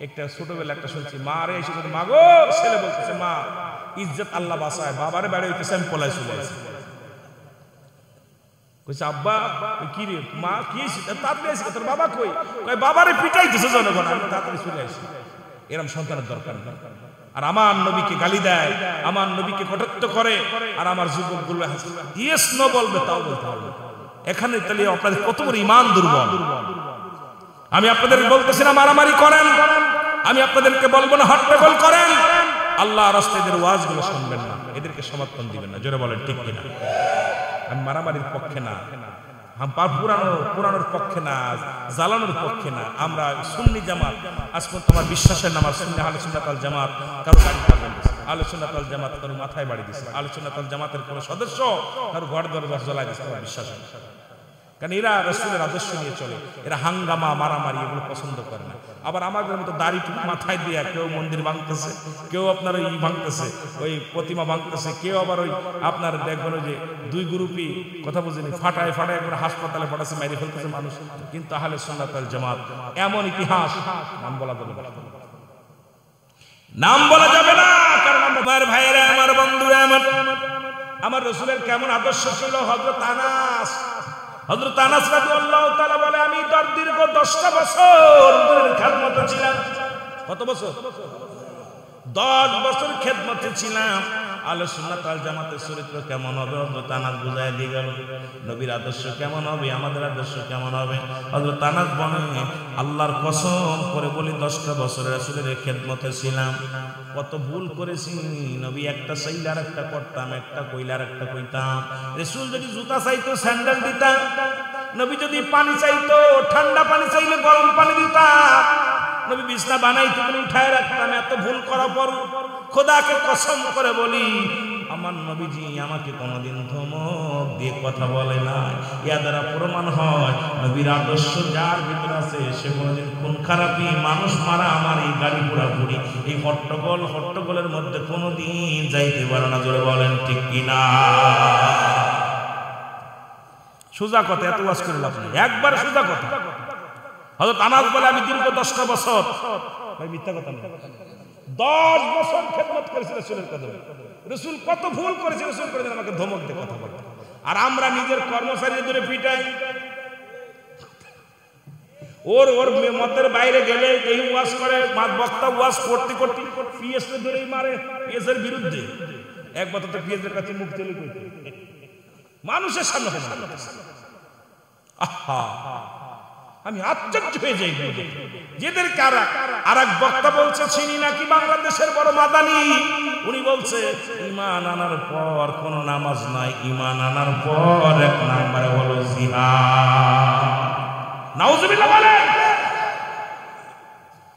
একটা ছোটবেলা একটা শুনছি, মা রে এসে মা গো, ছেলে বলতেছে মা ইজ্জত আল্লাহ বাঁচায়, বাবারে বাড়ি হইতেছে আমি পলাই চলে আসি। কইছে আব্বা কি রে মা কি তাড়াতাড়ি আসি, তোর বাবা কই? কই বাবারে পিটাইতেছে জনগণ, আমি তাড়াতাড়ি চলে আসি। এরকম সন্তানের দরকার। আর আমার নবীকে গালি দেয়, আমার নবীকে কটাক্ষ করে, আর আমার যুবকগুলো ইয়েস নো বলবে, তাও বলতে হবে। এখানে তাহলে আপনাদের কত বড় ঈমান দুর্বল। আমি আপনাদের বলতেছি না মারামারি করেন, আমি আপনাদেরকে বলবো না হট্টগোল করেন, আল্লাহ রাস্তায় এদের ওয়াজগুলো শুনবেন না, এদেরকে সমর্থন দিবেন না। জোরে বলেন ঠিক কিনা? আমি মারামারির পক্ষে না, পুরানোর পক্ষে না, জ্বালানোর পক্ষে না। আমরা সুন্নি জামাত, আজ পর্যন্ত আমার বিশ্বাসের নাম সুন্নি আহলে সুন্নাত ওয়াল জামাত। কারো গাড়ি পাবেন আহলে সুন্নাত ওয়াল জামাত কারো মাথায় বাড়ি দিচ্ছে, আহলে সুন্নাত ওয়াল জামাতের কোনো সদস্য কারো ঘর দরজা জ্বলাই দিচ্ছে, আমার বিশ্বাস। কারণ এরা রাসূলের আদর্শ নিয়ে চলে, এরা হাঙ্গামা মারামারি এগুলো পছন্দ করে না। আবার আমাদের মতো দাড়ি টুপি মাথায় দিয়া কেউ মন্দির ভাঙতেছে, কেউ আপনার ওই ভাঙতেছে, ওই প্রতিমা ভাঙতেছে, কেউ আবার ওই আপনার দেখবেন ওই যে দুই গ্রুপই কথা বুঝিনি ফাটায় একবার হাসপাতালে ফাটাচ্ছে, মেরে ফেলতেছে মানুষ। কিন্তু আহলে সুন্নাত ওয়াল জামাত এমন ইতিহাস, নাম বলা যাবে না, নাম বলা যাবে না। কারণ আমার ভাইয়েরা, আমার বন্ধুরা, আমার রাসূলের কেমন আদর্শ ছিল। হযরত আনাস রাদিয়াল্লাহু তাআলা বলে, আমি দীর্ঘ 10টা বছর খেদমতে ছিলাম। কত বছর? 10 বছর খেদমতে ছিলাম। আহলে সুন্নাত ওয়াল জামাতের চরিত্র কেমন হবে হযরত আনাস বুঝায় দিয়ে গেল। নবীর আদর্শ কেমন হবে, আমাদের আদর্শ কেমন হবে। হযরত আনাস বলে, আল্লাহর কসম করে বলি 10টা বছর রাসূলের খেদমতে ছিলাম, কত ভুল করেছি। নবী একটা চাইলে আর একটা করতাম, একটা কইলে আর একটা কইতাম। রাসূল যদি জুতা চাইতো স্যান্ডেল দিতাম, নবী যদি পানি চাইতো ঠান্ডা পানি চাইলে গরম পানি দিতাম, নবী বিছনা বানাইতে বলে উঠায় রাখতাম। এত ভুল করার পর খোদাকে কসম করে বলি, আমার নবীজি আমাকে কোনোদিন ধমক দিয়ে কথা বলে না। ইয়া দ্বারা প্রমাণ হয় নবীর আদর্শ যার ভিতরে আছে সে কোনোদিন খুন খারাপি, মানুষ মারা, আমার এই গাড়ি পুরাপুরি, এই হট্টগোলের মধ্যে কোনোদিন যাইতে পারে না। জোরে বলেন ঠিক কিনা? সোজা কথা, এত ওয়াজ করে লাভ নেই, একবার সোজা কথা। হযরত আনাস বলে, আমি দীর্ঘ 10টা বছর, ভাই মিথ্যা কথা না, 10 বছর খেদমত করেছি রাসূলের কদমে। রাসূল কত ভুল করেছে, রাসূল করে আমাকে ধমক দিয়ে কথা বলে। আর আমরা নিজের কর্মচারী ধরে পিটাই। ওর মতের বাইরে গেলে এই ওয়াজ করে, বক্তা ওয়াজ করতে পিএস ধরেই মারে, পিএস এর বিরুদ্ধে। একবার তো পিএস এর কাছে মুখ তুলে কইতে মানুষের সামনে আহা, আমি আশ্চর্য হয়ে যাই। যেদেরকে আর এক বক্তা বলছে চিনি নাকি বাংলাদেশের বড় মাদানি, উনি বলছে ঈমান আনার পর কোন নামাজ নাই, ঈমান আনার পর এক নম্বরে হলো জিহাদ। নাউজুবিল্লাহ বলে।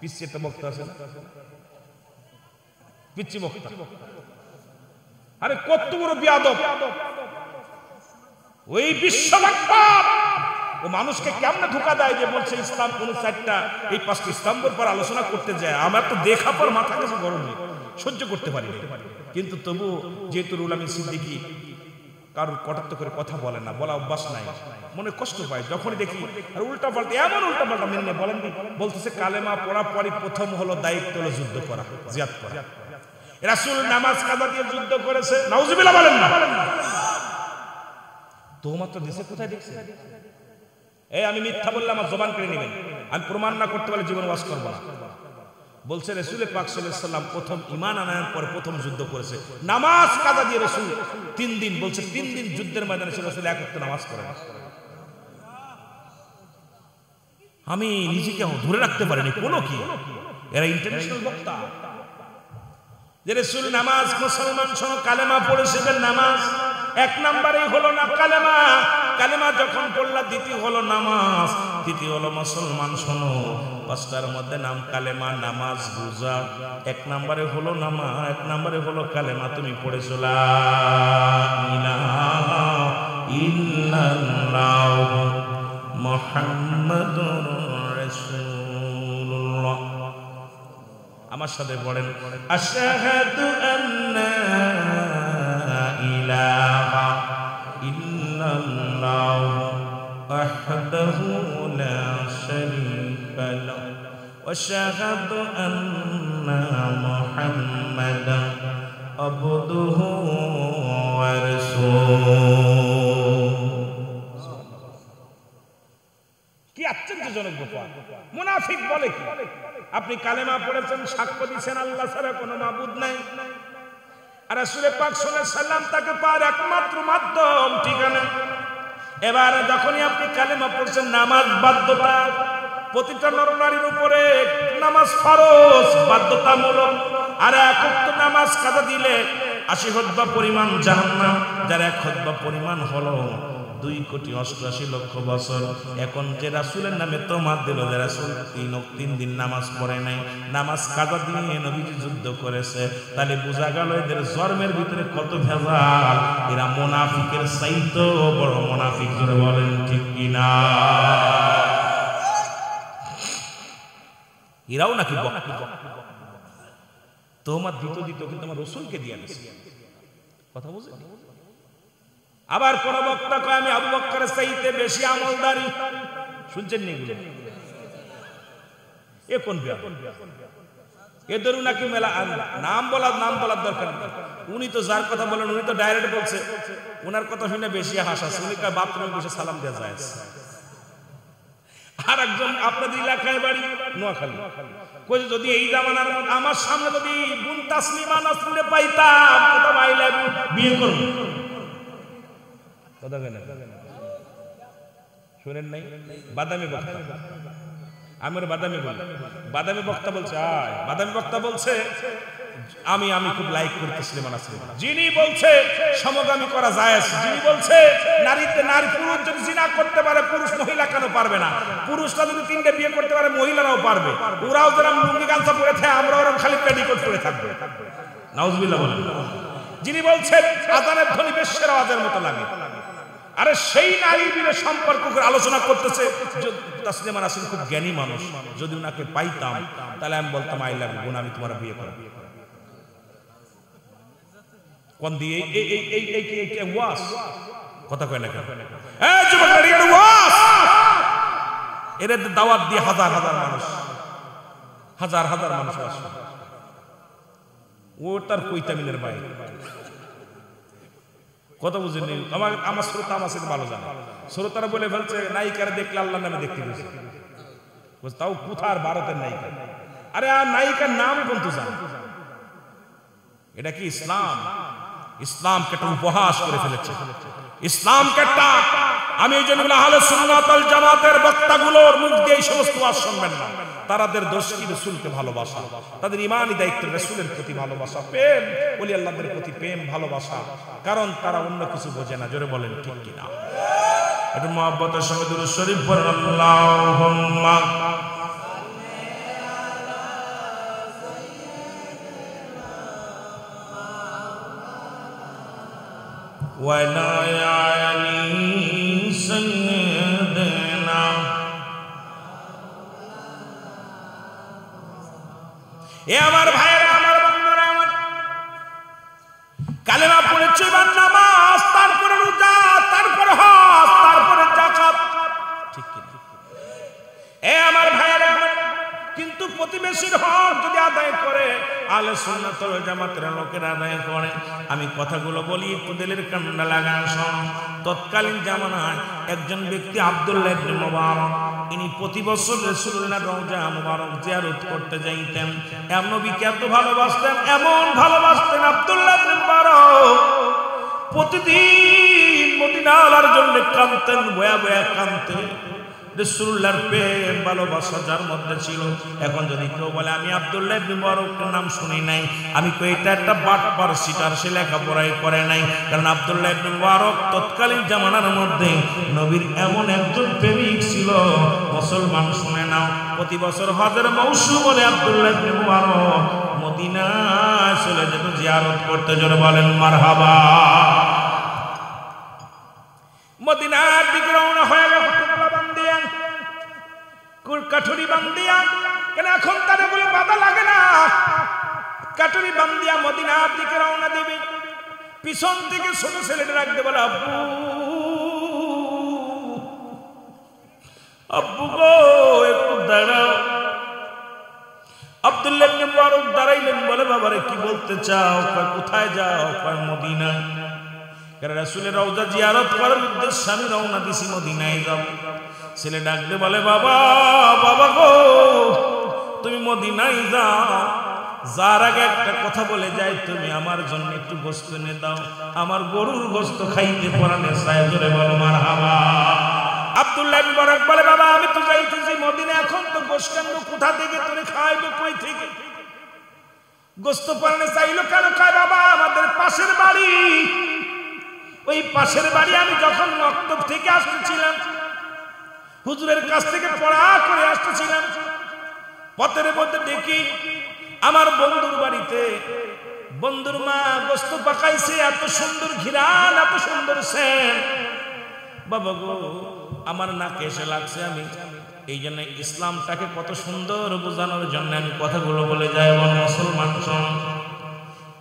পিচ্ছি একটা বক্তা আছে না, পিচ্ছি বক্তা, আরে কত বড় বিয়াদব ওই বিশ্ববক্তা। ও মানুষকে কেমনে ধোঁকা দেয় যে বলছে ইসলাম কোন 4টা এই 5টা ইসলামের পর আলোচনা করতে যায়। আমার তো দেখা পর মাথা কাছে গরম নেই, সহ্য করতে পারি না। কিন্তু তবু যেহেতু রুহুল আমিন সিদ্দিকী কারোর কটাক্ষ করে কথা বলে না, বলা অভ্যাস নাই, মনে কষ্ট পায় যখনই দেখি। আর উল্টাপাল্টা, এমন উল্টাপাল্টা মেনে বলেন, বলতেছে কালেমা পড়া পরই প্রথম হলো দায়িত্ব হলো যুদ্ধ করা, জিহাদ করা। রাসূল নামাজ কাজা দিয়ে যুদ্ধ করেছে, নাউজুবিল্লাহ বলেন না। তো মাত্র দেশে কোথায় দেখছে? এই আমি মিথ্যা বললে আমার জবান কেড়ে নেবেন, আমি প্রমাণ না করতে পারলে জীবন ওয়াজ করব না। বলছে রাসূল পাক সাল্লাল্লাহু আলাইহি ওয়াসাল্লাম প্রথম ঈমান আনার পর প্রথম যুদ্ধ করেছে, নামাজ কাজা দিয়ে রাসূল 3 দিন, বলছে 3 দিন যুদ্ধের ময়দানে ছিল রাসূল এক ওয়াক্ত নামাজ পড়েন। আমি নিজেকে ধরে রাখতে পারিনি কোনো কি, এরা ইন্টারন্যাশনাল বক্তা যে রাসূল নামাজ মুসলমান সহ কালেমা পড়েছিলেন। নামাজ এক নম্বরেই হলো না কালেমা, কালেমা যখন পড়লা দ্বিতীয় হলো নামাজ, তৃতীয় হলো মুসলমান শোনো। পাঁচটার মধ্যে নাম কালেমা, নামাজ, রোজা। এক নম্বরে হলো নামাজ, এক নম্বরে হলো কালেমা। তুমি পড়েছো লা ইলাহা ইল্লাল্লাহ মুহাম্মাদুর রাসূলুল্লাহ। আমার সাথে পড়েন আশহাদু আন্না ইলাহা ইল্লাল্লাহ ওয়াহদাহু লা শারীকা লাহু ওয়া আশহাদু আন্না মুহাম্মাদান আবদুহু ওয়া রাসূলুহু। কি আশ্চর্যজনক ব্যাপার! মুনাফিক বলে কি? আপনি কালেমা পড়েছেন, সাক্ষ্য দিচ্ছেন আল্লাহ ছাড়া কোনো মাবুদ নাই, আর রাসূল পাক সাল্লাল্লাহু আলাইহি সাল্লাম তাকে পাওয়ার একমাত্র মাধ্যম, ঠিকানা। এবার যখনই আপনি কালেমা পড়ছেন, নামাজ বাধ্যতা, প্রতিটা নরনারীর উপরে নামাজ ফরজ, বাধ্যতামূলক। আর এক ওয়াক্ত নামাজ কাজা দিলে 80 খুতবা পরিমাণ জাহান্নাম, যার এক খুতবা পরিমাণ হলো 2,88,00,000 বছর। এখন যে রাসূলের নামে তোমার দিল, যে রাসূল 3 দিন নামাজ পড়ে নাই, নামাজ কাজা দিয়ে নবীজি যুদ্ধ করেছে, তাহলে বোঝা গেল এদের জন্মের ভিতরে কত ভেজাল। এরা মুনাফিকের চাইতেও বড় মুনাফিক, করে বলেন ঠিক কিনা? এরাও নাকি তোমার দিত কিন্তু আমার রাসূলকে দিয়ে আনছে। কথা বুঝে? আবার কোন বক্তা কয় আমি আবু বকরের চাইতে বেশি আমলদারি। শুনছেন নি? এ কোন এদেরও নাকি মেলা নাম বলার দরকার নেই। উনি তো যার কথা বলেন উনি তো ডাইরেক্ট বলছে, উনার কথা শুনে বেশি হাসাছে। উনি কয় বাথরুমে বসে সালাম দেওয়া যায়। আর একজন আপনাদের এলাকায় বাড়ি নোয়াখালী, কইছে যদি এই জামানার মধ্যে আমার সামনে যদি বুন তাসলিমা নাসরিনে পাইতাম, কথা মাইলা বিয়ে করব। কথা কেন শুনেন নাই? বাদামি বক্তা, আমার বাদামি বক্তা বলছে, বাদামি বক্তা বলছে আমি খুব লাইক করি তাসলিমা নাসরিন। যিনি বলছে সমগামী করা জায়েজ, যিনি বলছে নারী পুরুষ যদি জিনা করতে পারে, পুরুষ মহিলা কেন পারবে না? পুরুষরা যদি 3টে বিয়ে করতে পারে, মহিলারাও পারবে। ওরাও যেরকম লুঙ্গি গামছা পরে থাকে, আমরা ওরকম খালি পেটিকোট পরে থাকবে। নাউজুবিল্লাহ বলেন। যিনি বলছেন আযানের ধ্বনি বেশ্যের আওয়াজের মতো লাগে, আরে সেই নারী বিয়ে সম্পর্ক করে আলোচনা করতেছে। তাসলিমা নাসরিন খুব জ্ঞানী মানুষ, যদি ওনাকে পাইতাম তাহলে আমি বলতাম আই লাভ ইউ, আমি তোমার বিয়ে করব। কোন দিয়ে এই ওয়াস কথা কয় না কেন? এই যুবকরা, এটা ওয়াস। এর দাওয়াত দিয়ে হাজার হাজার মানুষ আসে। ও তার কইতামিনের বাইরে কথা বুঝেনি। আমার শ্রোতা আমার সাথে ভালো জানে। শ্রোতারা বলে ফেলছে নায়িকারা দেখলে আল্লাহর নামে দেখতে গেছে, তাও কোথার ভারতের নায়িকা। আরে আর নায়িকার নাম বলতো জানে? এটা কি ইসলাম? ইসলামকে একটা উপহাস করে ফেলেছে, ইসলামকে একটা। আমি এই জন্য আহলে সুন্নাত ওয়াল জামাতের বক্তাগুলোর মুখ দিয়ে এই সমস্ত ওয়াজ শুনবেন না। তাদের দোষ কি রাসূলকে ভালোবাসা, তাদের ঈমানি দায়িত্ব রাসূলের প্রতি ভালোবাসা, প্রেম, ওলি আল্লাহদের প্রতি প্রেম ভালোবাসা, কারণ তারা অন্য কিছু বোঝে না। জোরে বলেন ঠিক কিনা? একটু মুহাব্বতের সঙ্গে দুরূদ শরীফ পড়ুন। আল্লাহুম্মা ওয়ালা আলী সাইয়্যিদিনা। এ আমার ভাইরা, আমার বন্ধুরা, কালেমা পড়েছে, এবার নামাজ, তারপরে রোজা, তারপরে হজ, তারপরে যাকাত, ঠিক কি না? এ আমার ভাইরা, কিন্তু প্রতিবেশীর হক যদি আদায় করে আহলে সুন্নাত ওয়াল জামাতের লোকেরা আদায় করে। আমি কথাগুলো বলি একটু দিলের কান্না লাগান শোন। তৎকালীন জামানায় একজন ব্যক্তি আব্দুল্লাহ ইবনে মুবারক, ইনি প্রতি বছর রাসূলুল্লাহর রওজা মুবারক জিয়ারত করতে যাইতেন। নবীকে এত ভালোবাসতেন, এমন ভালোবাসতেন আব্দুল্লাহ ইবনে মুবারক প্রতিদিন মদিনার জন্য কাঁদতেন, বয়া বয়া কাঁদতেন। রাসূলুল্লাহর প্রেম ভালোবাসা যার মধ্যে ছিল। এখন যদি কেউ বলে আমি আব্দুল্লাহ ইবনে মুবারকের নাম শুনি নাই, আমি কই এটা একটা বাটপার সিটার, সে লেখাপড়াই করে নাই। কারণ আব্দুল্লাহ ইবনে মুবারক তৎকালীন জামানার মধ্যে নবীর এমন একজন প্রেমিক ছিল। মুসলমান শুনে নাও, প্রতি বছর হজের মৌসুম বলে আব্দুল্লাহ ইবনে মুবারক মদিনায় চলে যেত জিয়ারত করতে। জোরে বলেন মারহাবা। মদিনার দিকে রওনা হয়ে গেল কাঠুরি বান্দিয়া। কেন এখন তারে বলে বাধা লাগে না, কাঠুরি বান্দিয়া মদিনার দিকে রওনা দিবে। পিছন থেকে ছোট ছেলেটা রাখতে বলে আব্বু, আব্বু গো একটু দাঁড়াও। আব্দুল্লাহ ইবনে মুবারক দাঁড়াইলেন, বলে বাবারে কি বলতে চাও? কোথায় যাও? মদিনা। কারণ রাসূলের রওজা জিয়ারত করার উদ্দেশ্যে আমি রওনা দিছি, মদিনায় যাব। ছেলে ডাকতে বলে বাবা, বাবা গো তুমি মদিনায় যাও, যার আগে একটা কথা বলে যাই, তুমি আমার জন্য একটু গোশত এনে দাও, আমার গরুর গোশত খাইতে পরানে চায়। জোরে বলো মারহাবা। আব্দুল্লাহ ইবনে মুবারক বলে বাবা আমি তো যাইতেছি মদিনা, এখন তো গোশত কেন, কোথা থেকে তোরে খাইবো, কই থেকে? গোশত পরানে চাইলো কেন? কয় বাবা আমাদের পাশের বাড়ি, ওই পাশের বাড়ি আমি যখন মক্তব থেকে আসতেছিলাম, হুজুরের কাছ থেকে পড়া করে আসতেছিলাম, পথের মধ্যে দেখি আমার বন্ধুর বাড়িতে বন্ধুর মা গোশত পাকাইছে, এত সুন্দর ঘিরান, এত সুন্দর সেন্ট। বাবা গো আমার নাকে এসে লাগছে। আমি এই জন্য ইসলামটাকে কত সুন্দর বোঝানোর জন্য আমি কথাগুলো বলে যাই। মুসলমান শোন,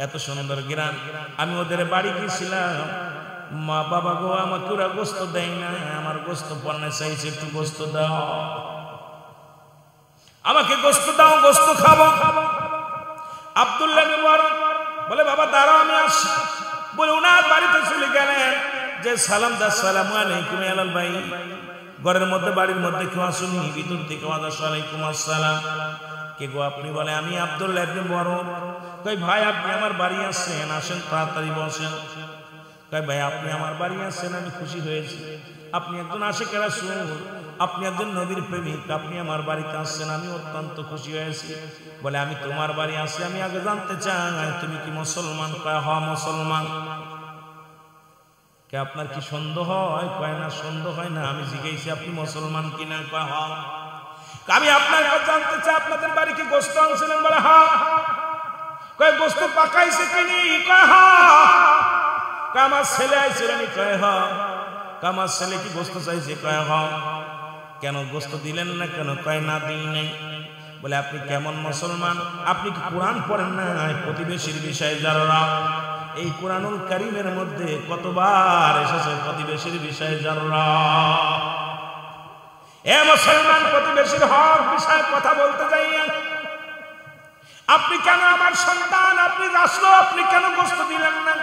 এত সুন্দর ঘিরান। আমি ওদের বাড়ি গিয়েছিলাম, মা বাবা গো আমাকে ওরা গোশত দেয় না, আমার গোশত পণ্যে চাইছে, একটু গোশত দাও, আমাকে গোশত দাও, গোশত খাবো। আব্দুল্লাহ ইবনে মুবারক বলে বাবা দাঁড়াও আমি আসি। বলে ওনার বাড়িতে চলে গেলেন, যে সালাম দা আসসালামু আলাইকুম আলাল ভাই। ঘরের মধ্যে বাড়ির মধ্যে কেউ আসুনি, ভিতর থেকে ওয়ালাইকুম আসসালাম। কে গো আপনি? বলে আমি আব্দুল্লাহ ইবনে মুবারক। কই ভাই আপনি আমার বাড়ি আসছেন, আসেন তাড়াতাড়ি বসেন। কই ভাই আপনি আমার বাড়ি আসছেন, আমি খুশি হয়েছি। আপনি একজন আশিকের রাসূল, আপনি একজন নবীর প্রেমিক, আপনি আমার বাড়িতে আসছেন, আমি অত্যন্ত খুশি হয়েছি। বলে আমি তোমার বাড়ি আসছি, আমি আগে জানতে চাই তুমি কি মুসলমান? কয় হ্যাঁ মুসলমান। কে আপনার কি সন্দেহ হয়? কয় না সন্দেহ হয় না, আমি জিজ্ঞেসি আপনি মুসলমান কিনা? কয় হ্যাঁ। আমি আপনার কাছে জানতে চাই আপনাদের বাড়ি কি গোশত আনছিলেন? বলে হ্যাঁ। কয় গোশত পাকাইছে কিনি? কয় হ্যাঁ। আমার ছেলে আইছিল? কয় হ্যাঁ। আমার ছেলে কি গোশত চাইছে? কয় হ্যাঁ। কেন গোশত দিলেন না কেন? কয় না দিই নাই। বলে আপনি কেমন মুসলমান? আপনি কি কোরআন পড়েন না? প্রতিবেশীর বিষয়ে জাররা। এই কোরআনুল কারীমের মধ্যে কতবার এসেছে প্রতিবেশীর বিষয়ে জাররা। এ মুসলমান, প্রতিবেশীর হক বিষয়ে কথা বলতে যাইয়া আপনি কেন আমার সন্তান, আপনি আসলো, আপনি কেন গোশত দিলেন না?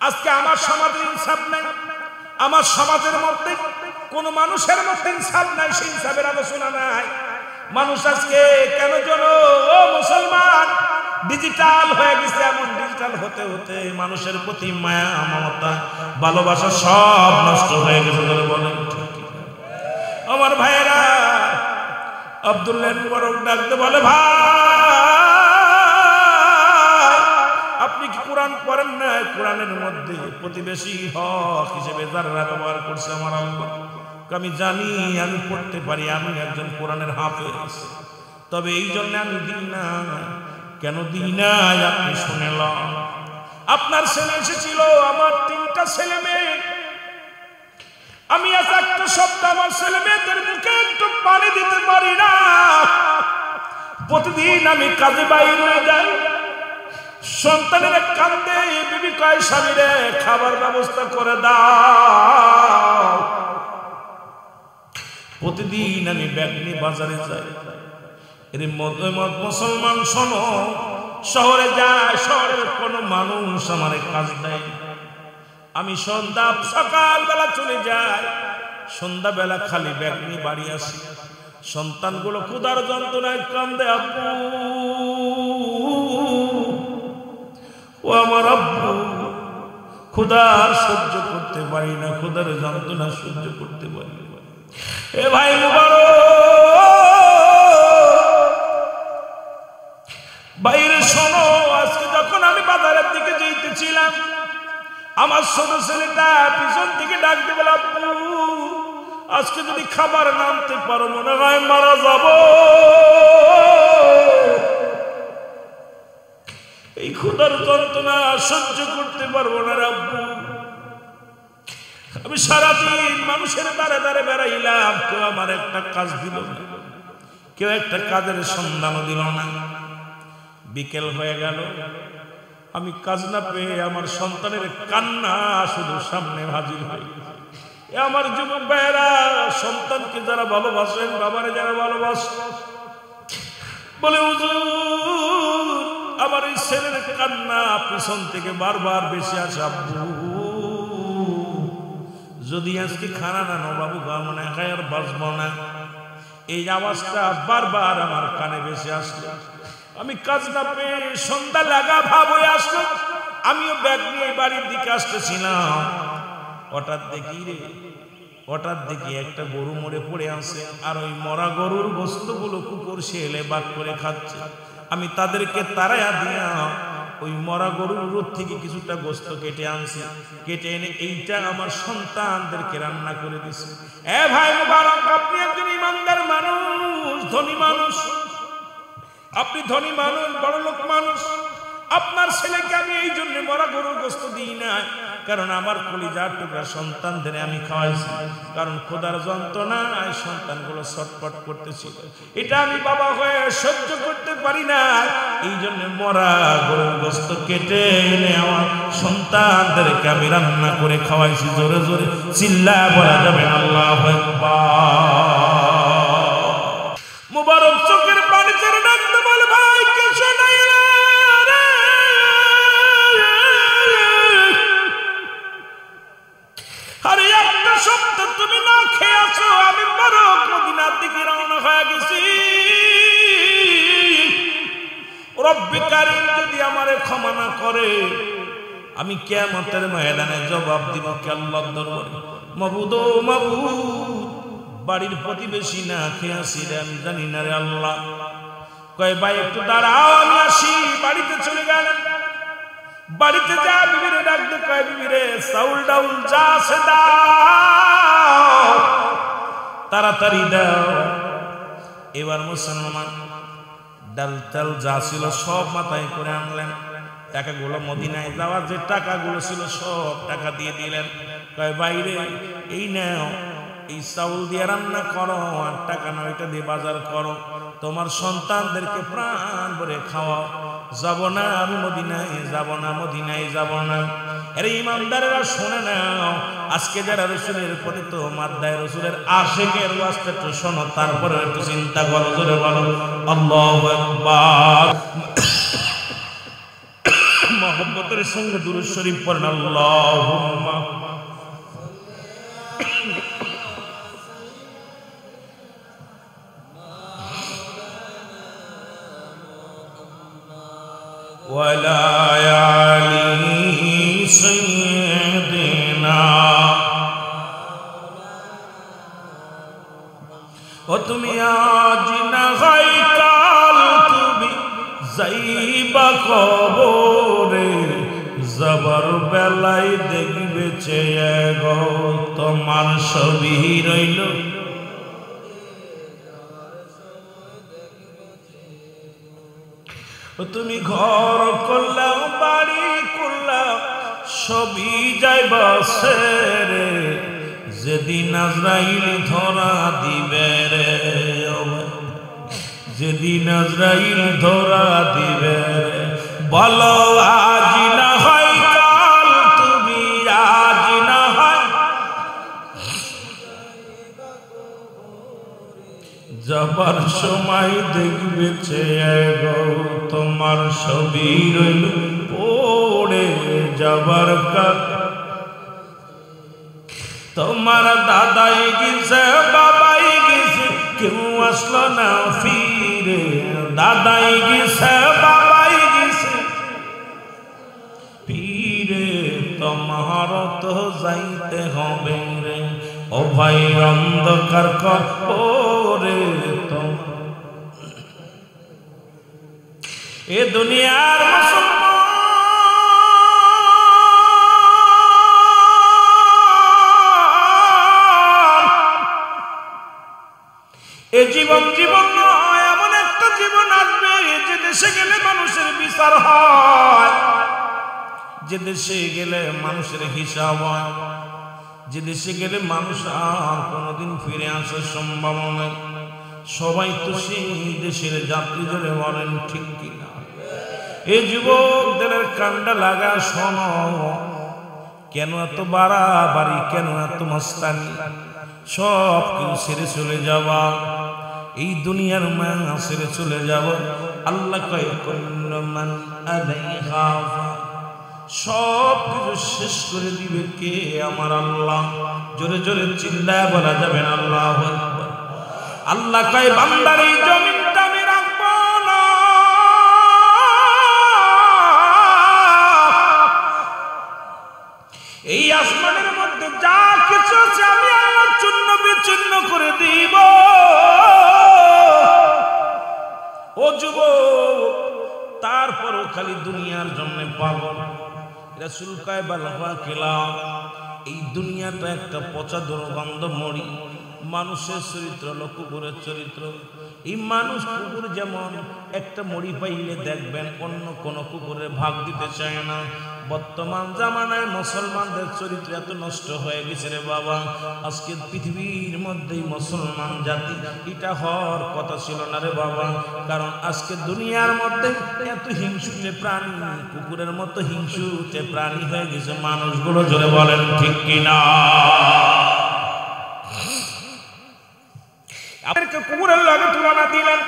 আজকে আমার সমাজে ইনসাফ নাই, আমার সমাজের মধ্যে কোন মানুষের মধ্যে ইনসাফ নাই, সেই ইনসাফের আলোচনা নাই। মানুষ আজকে কেন যেন ও মুসলমান ডিজিটাল হয়ে গেছে। এমন ডিজিটাল হতে হতে মানুষের প্রতি মায়া মমতা ভালোবাসা সব নষ্ট হয়ে গেছে। বলেন আমার ভাইয়েরা, আব্দুল্লাহ ইবনে মুবারক ডাকতে বলে ভাই আপনি কি কোরআন পড়েন না? কোরআনের মধ্যে প্রতিবেশী হক হিসেবে যারা ব্যবহার করছে আমার আল্লাহ, আমি জানি, আমি পড়তে পারি, আমি একজন কোরআনের হাফেজ, তবে এই জন্য আমি দিই না। কেন দিই না আপনি শুনেলাম। আপনার ছেলে এসেছিল, আমার 3টা ছেলে মেয়ে, আমি আজ একটা শব্দ আমার ছেলে মেয়েদের মুখে একটু পানি দিতে পারি না। প্রতিদিন আমি কাজে বাইরে যাই, সন্তানের কান্দে, বিবি কয় স্বামীরে খাবার ব্যবস্থা করে দাও। প্রতিদিন আমি ব্যাগ নিয়ে বাজারে যাই। এর মুসলমান শোনো, শহরে যায়, শহরের কোনো মানুষ আমার কাজ দেয়। আমি সকালবেলা চলে যাই, সন্ধ্যাবেলা খালি ব্যাগ নিয়ে বাড়ি আসি। সন্তানগুলো ক্ষুধার যন্ত্রণায় কান্দে, আব্বু ও আমার আব্বু, ক্ষুধার সহ্য করতে পারি না, ক্ষুধার যন্ত্রণা সহ্য করতে পারি না। এ ভাই মুবারক, বাইরে শোনো, আজকে যখন আমি বাজারের দিকে যেতেছিলাম, আমার ছোট ছেলেটা পিছন থেকে ডাক দিয়ে বলে, আব্বু আজকে যদি খাবার নামতে পারো মনে হয় মারা যাব। এই ক্ষুধার যন্ত্রণা সহ্য করতে পারবো না আব্বু। আমি সারাদিন মানুষের দ্বারে দ্বারে বেড়াইলাম, কেউ আমার একটা কাজ দিল না, কেউ একটা কাজের সন্ধানও দিল না। বিকেল হয়ে গেল, আমি কাজ না পেয়ে আমার সন্তানের কান্না শুধু সামনে হাজির হয়। আমার যুবক ভাইয়েরা, সন্তানকে যারা ভালোবাসেন, বাবারে যারা ভালোবাসেন, বলে হুজুর আমার এই ছেলের কান্না পিছন থেকে বারবার বেশি আসে, আব্বু যদি আজকে খানা না নো বাবু মনে হয় আর বাঁচব না। এই আওয়াজটা বারবার আমার কানে বেশি আসলো। আমি কাজ না পেয়ে সন্ধ্যা লাগা ভাব হয়ে আসলো, আমিও ব্যাগ নিয়ে বাড়ির দিকে আসতেছিলাম। হঠাৎ দেখি একটা গরু মরে পড়ে আছে, আর ওই মরা গরুর গোস্তগুলো কুকুর শেলে বাদ করে খাচ্ছে। আমি তাদেরকে তাড়াইয়া দিয়া ওই মরা গরুর রোদ থেকে কিছুটা গোস্ত কেটে আনছি, কেটে এনে এইটা আমার সন্তানদেরকে রান্না করে দিছি। এ ভাই মুবারক, আপনি একজন ইমানদার মানুষ, ধনী মানুষ, আপনি ধনী মানুষ, বড় লোক মানুষ। আপনার ছেলেকে আমি এই জন্য মরা গরুর গোস্ত দিই না, কারণ আমার কলিজার টুকরা সন্তানদের আমি খাওয়াইছি, কারণ খোদার যন্ত্রণায় সন্তানগুলো ছটফট করতেছিল। এটা আমি বাবা হয়ে সহ্য করতে পারি না, এই জন্য মরা গরুর গোস্ত কেটে এনে আমার সন্তানদেরকে আমি রান্না করে খাওয়াইছি। জোরে জোরে চিল্লায় বলা যাবে আল্লাহু আকবার। মুবারক চোখের পানি ছেড়ে ডাকতে বলে, ভাই কিছু নাই রে, আরে একটা সপ্তাহ তুমি না খেয়ে আছো, আমি মুবারক মদিনার দিকে রওনা হয়ে গেছি। রব্বে কারীম যদি আমারে ক্ষমা না করে, আমি কিয়ামতের ময়দানে জবাব দিব কি আল্লাহর দরবারে, মাবুদ ও মাবুদ, বাড়ির প্রতিবেশী না খেয়ে আসি রে, আমি জানি না রে আল্লাহ। কয় ভাই একটু দাঁড়াও, আমি আসি। বাড়িতে চলে গেলেন, বাড়িতে যা বিবিরে ডাক দে, কয় বিবিরে চাউল ডাউল যা আছে দাও, তাড়াতাড়ি দাও। এবার মুসলমান ডাল টাল যা ছিল সব মাথায় করে আনলেন, টাকাগুলো মদিনায় যাওয়ার যে টাকাগুলো ছিল সব টাকা দিয়ে দিলেন। কয় বাইরে এই নাও, এই চাউল দিয়ে রান্না করো, আর টাকা না ওইটা দিয়ে বাজার করো, তোমার সন্তানদেরকে প্রাণ ভরে খাওয়াও। যাব না আমি মদিনায় যাব না, মদিনায় যাব না। আরে ইমানদারেরা শুনে নাও, আজকে যারা রাসূলের প্রতি তো মাদ্দায় রাসূলের আশিকের ওয়াজটা একটু শোনো, তারপরে একটু চিন্তা করো, জোরে বলো আল্লাহু আকবার। মহব্বতের সঙ্গে দুরূদ শরীফ পড়েন, আল্লাহুম্মা ওয়ালা আলি সাইয়্যিদিনা। ও তুমি আজ না হয় কাল, তুমি যাইবা কবরে, যাবার বেলায় দেখবে চেয়ে গো, তোমার ছবি রইল। তুমি ঘর করলাম, বাড়ি করলাম, সবই যাইবা ছেড়ে, যেদিন আজরাইল ধরা দিবে রে, যেদিন আজরাইল ধরা দিবে রে, বলো আজ না হয় কাল, তুমি আজ না হয় যাবার সময় দেখবে চেয়ে গো, তোমার ছবি রইল পড়ে যাবার কাছে। তোমার দাদাই গেছে বাবাই গেছে কেউ আসলো না ফিরে। দাদাই গেছে বাবাই গেছে ফিরে, তোমার তো যাইতে হবে রে ও ভাই অন্ধকার কবরে। এ দুনিয়ার মুসলমান এ জীবন জীবন নয়, এমন একটা জীবন আসবে যে দেশে গেলে মানুষের বিচার হয়, যে দেশে গেলে মানুষের হিসাব হয়, যে দেশে গেলে মানুষ আর কোনোদিন ফিরে আসার সম্ভাবনা নেই। সবাই তো সেই দেশের যাত্রী ধরে বলেন ঠিক কিনা? এই যুবকদের কান্ডা লাগা শোনো, কেন এত বাড়াবাড়ি, কেন এত মস্তানি? সব কিছু ছেড়ে চলে যাবা, এই দুনিয়ার মায়া ছেড়ে চলে যাব। আল্লাহ কয় কুল্লু মান আলাইহা ফান, সব কিছু শেষ করে দিবে কে? আমার আল্লাহ। জোরে জোরে চিল্লায় বলা যাবে না আল্লাহু আকবার। আল্লাহ কয় বান্দার এই জমিনটা আমি রাখবো না, এই আসমানের মধ্যে যা কিছু আছে আমি আমার চূর্ণ বিচূর্ণ করে দিব। ও যুবক, তারপরও খালি দুনিয়ার জন্য পাগল। রাসূল কয় বালহা কিলা, এই দুনিয়াটা একটা পচা দুর্গন্ধ মরি। মানুষের চরিত্র হলো কুকুরের চরিত্র। এই মানুষ কুকুর যেমন একটা মরি পাইলে দেখবেন অন্য কোন কুকুরের ভাগ দিতে চায় না। বর্তমান জামানায় মুসলমানদের চরিত্র এত নষ্ট হয়ে গেছে রে বাবা। আজকে পৃথিবীর মধ্যেই মুসলমান জাতি এটা হওয়ার কথা ছিল না রে বাবা। কারণ আজকে দুনিয়ার মধ্যে এত হিংসুটে প্রাণী, কুকুরের মতো হিংসুটে প্রাণী হয়ে গেছে মানুষগুলো। জোরে বলেন ঠিক কিনা? আপনাকে কুকুরের লাগে তুলনা দিলেন,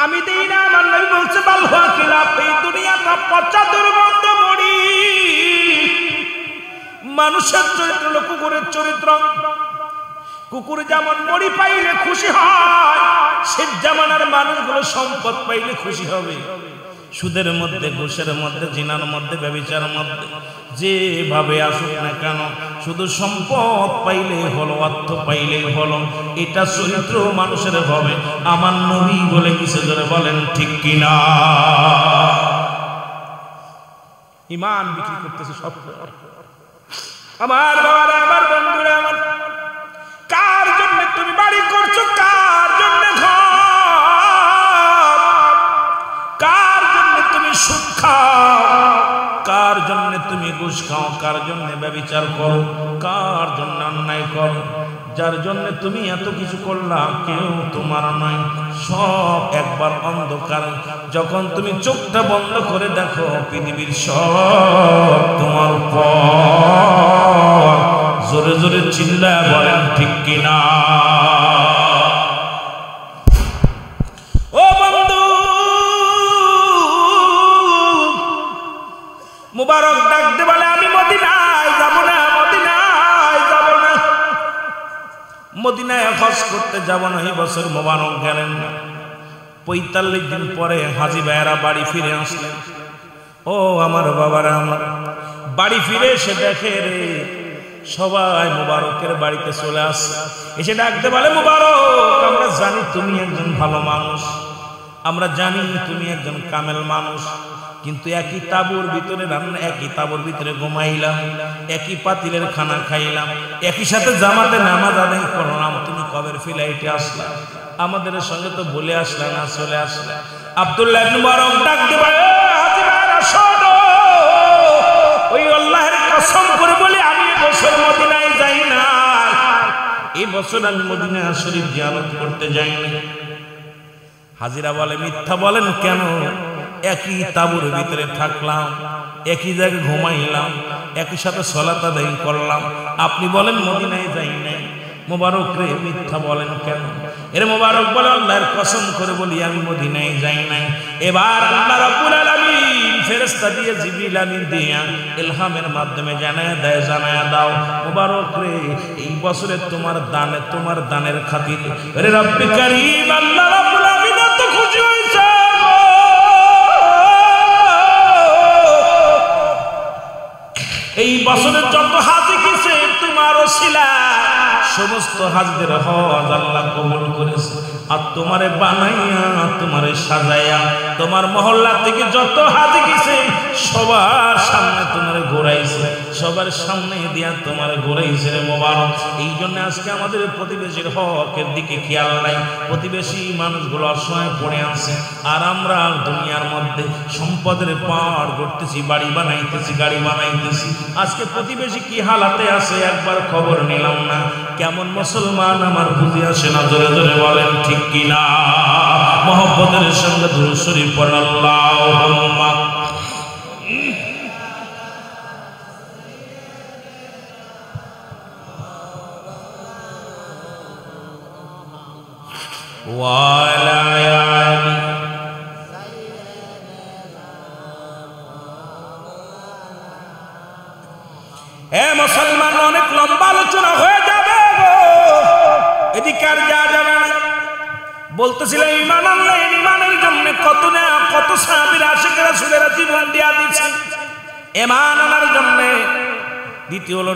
আমি দেই না। আমার নবী বলছে বালহা খিলাফ, এই দুনিয়াটা পচা দুর্গন্ধ মরি। মানুষের চরিত্র হলো কুকুরের চরিত্র। কুকুর যেমন মরি পাইলে খুশি হয়, সে জামানার মানুষগুলো সম্পদ পাইলে খুশি হবে। সুদের মধ্যে, ঘুষের মধ্যে, জিনার মধ্যে, ব্যভিচারের মধ্যে যেভাবে আসুক না কেন, শুধু সম্পদ পাইলে হলো, অর্থ পাইলে হলো, এটা চরিত্র মানুষের হবে। আমার নবী বলে কিছু ধরে বলেন ঠিক কিনা? ইমান বিক্রি করতেছে সব। আমার বাবারা, আমার বন্ধুরা, আমার কার জন্য তুমি বাড়ি করছো? কার জন্য ঘর? কার জন্য তুমি সুদ খাও? কার জন্য তুমি ঘুষ খাও? কার জন্য ব্যভিচার করো? কার জন্য অন্যায় করো? যার জন্য তুমি এত কিছু করলা কেউ তোমার নয়, সব একবার অন্ধকার। যখন তুমি চোখটা বন্ধ করে দেখো পৃথিবীর সব তোমার উপর। জোরে জোরে চিল্লায় বলেন ঠিক কিনা? ও বন্ধু, মুবারক ডাকতে বলে আমি মদিনায় যাব না, মদিনায় যাব না, মদিনায় হজ করতে যাব না। এই বছর মুবারক গেলেন না। ৪৫ দিন পরে হাজী ভাইয়েরা বাড়ি ফিরে আসলেন। ও আমার বাবারা, আমার বাড়ি ফিরে এসে দেখে রে সবাই মুবারকের বাড়িতে চলে আসছে। এসে ডাকতে বলে মুবারক, আমরা জানি তুমি একজন ভালো মানুষ, আমরা জানি তুমি একজন কামেল মানুষ, কিন্তু একই তাবুর ভিতরে রান্না, একই তাবুর ভিতরে ঘুমাইলাম, একই পাতিলের খানা খাইলাম, একই সাথে জামাতে নামাজ আদায় করলাম, তুমি কবের ফ্লাইটে আসলা? আমাদের সঙ্গে তো বলে আসলে না, চলে আসলে। আব্দুল্লাহ ইবনে মুবারক ডাকতে বলে হাজী ভাইরা শোনো, ওই আল্লাহর কসম করে বলি আমি এবছর মদিনায় যাই না। এই বছর আমি মদিনা শরীফ জিয়ারত করতে যাইনি। হাজিরা বলে মিথ্যা বলেন কেন? একই তাবুর ভিতরে থাকলাম, একই জায়গায় ঘুমাইলাম, একই সাথে সালাত আদায় করলাম, আপনি বলেন মদিনায় যাই নাই। মুবারক রে মিথ্যা বলেন কেন? এর মুবারক বলে আল্লাহর কসম করে বলি আমি মদিনায় যাই নাই। এবার আল্লাহ রাব্বুল ফেরেশতা দিয়ে জিবরিল আমিন দিয়া ইলহামের মাধ্যমে জানায়া দাও মুবারক রে এই বছরে তোমার দানের খাতিরে আরে রব্বে কারীম আল্লাহ রাব্বুল আমিন তো খুশি হইছে এই বছরে যত হাজি গেছে তোমার ওসিলা সমস্ত হাজদের হজ আল্লাহ কবুল করেছে আর তোমারে বানাইয়া তোমারে সাজাইয়া তোমার মহল্লা থেকে যত হাজি গেছে সবার সামনে তোমারে ঘোরাইছে সবার সামনে দিয়া তোমারে ঘোরাইছে রে মোবারক এই জন্য আজকে আমাদের প্রতিবেশীর হকের দিকে খেয়াল নাই প্রতিবেশী মানুষগুলো অসহায় পড়ে আছে আর আমরা দুনিয়ার মধ্যে সম্পদের পাহাড় করতেছি বাড়ি বানাইতেছি গাড়ি বানাইতেছি আজকে প্রতিবেশী কি হালাতে আছে একবার খবর নিলাম না কেমন মুসলমান আমার বুঝে আসে না জোরে জোরে বলেন ঠিক কিনা মহব্বতের সঙ্গে দুরূদ শরীফ পড়েন আল্লাহুম্মা ওয়া আলা আলি এ মুসলমান অনেক লম্বা আলোচনা হয়ে যাবে এদিকে আর যাওয়া যাবে না বলতেছিলাম ঈমান আনলে ঈমানের জন্য কত সাহাবীরা আশিক রাসূলের জীবন দিয়া দিয়েছেন ঈমান আনার জন্য দ্বিতীয় হলো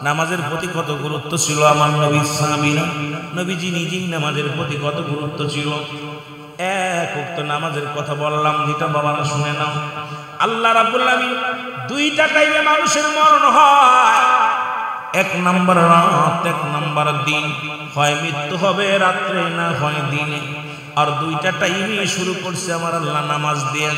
নামাজের প্রতি কত গুরুত্ব ছিল আমার নবীর সাহাবীরা নবীজি নিজেই নামাজের প্রতি কত গুরুত্ব ছিল এক ওয়াক্ত নামাজের কথা বললাম যেটা বাবারা শুনে নাও আল্লাহ রাব্বুল আলামিন দুইটা টাইমে মানুষের মরণ হয় এক নাম্বার রাত এক নাম্বার দিন হয় মৃত্যু হবে রাত্রে না হয় দিনে আর দুইটা টাইমে শুরু করছে আমার আল্লাহ নামাজ দিয়ে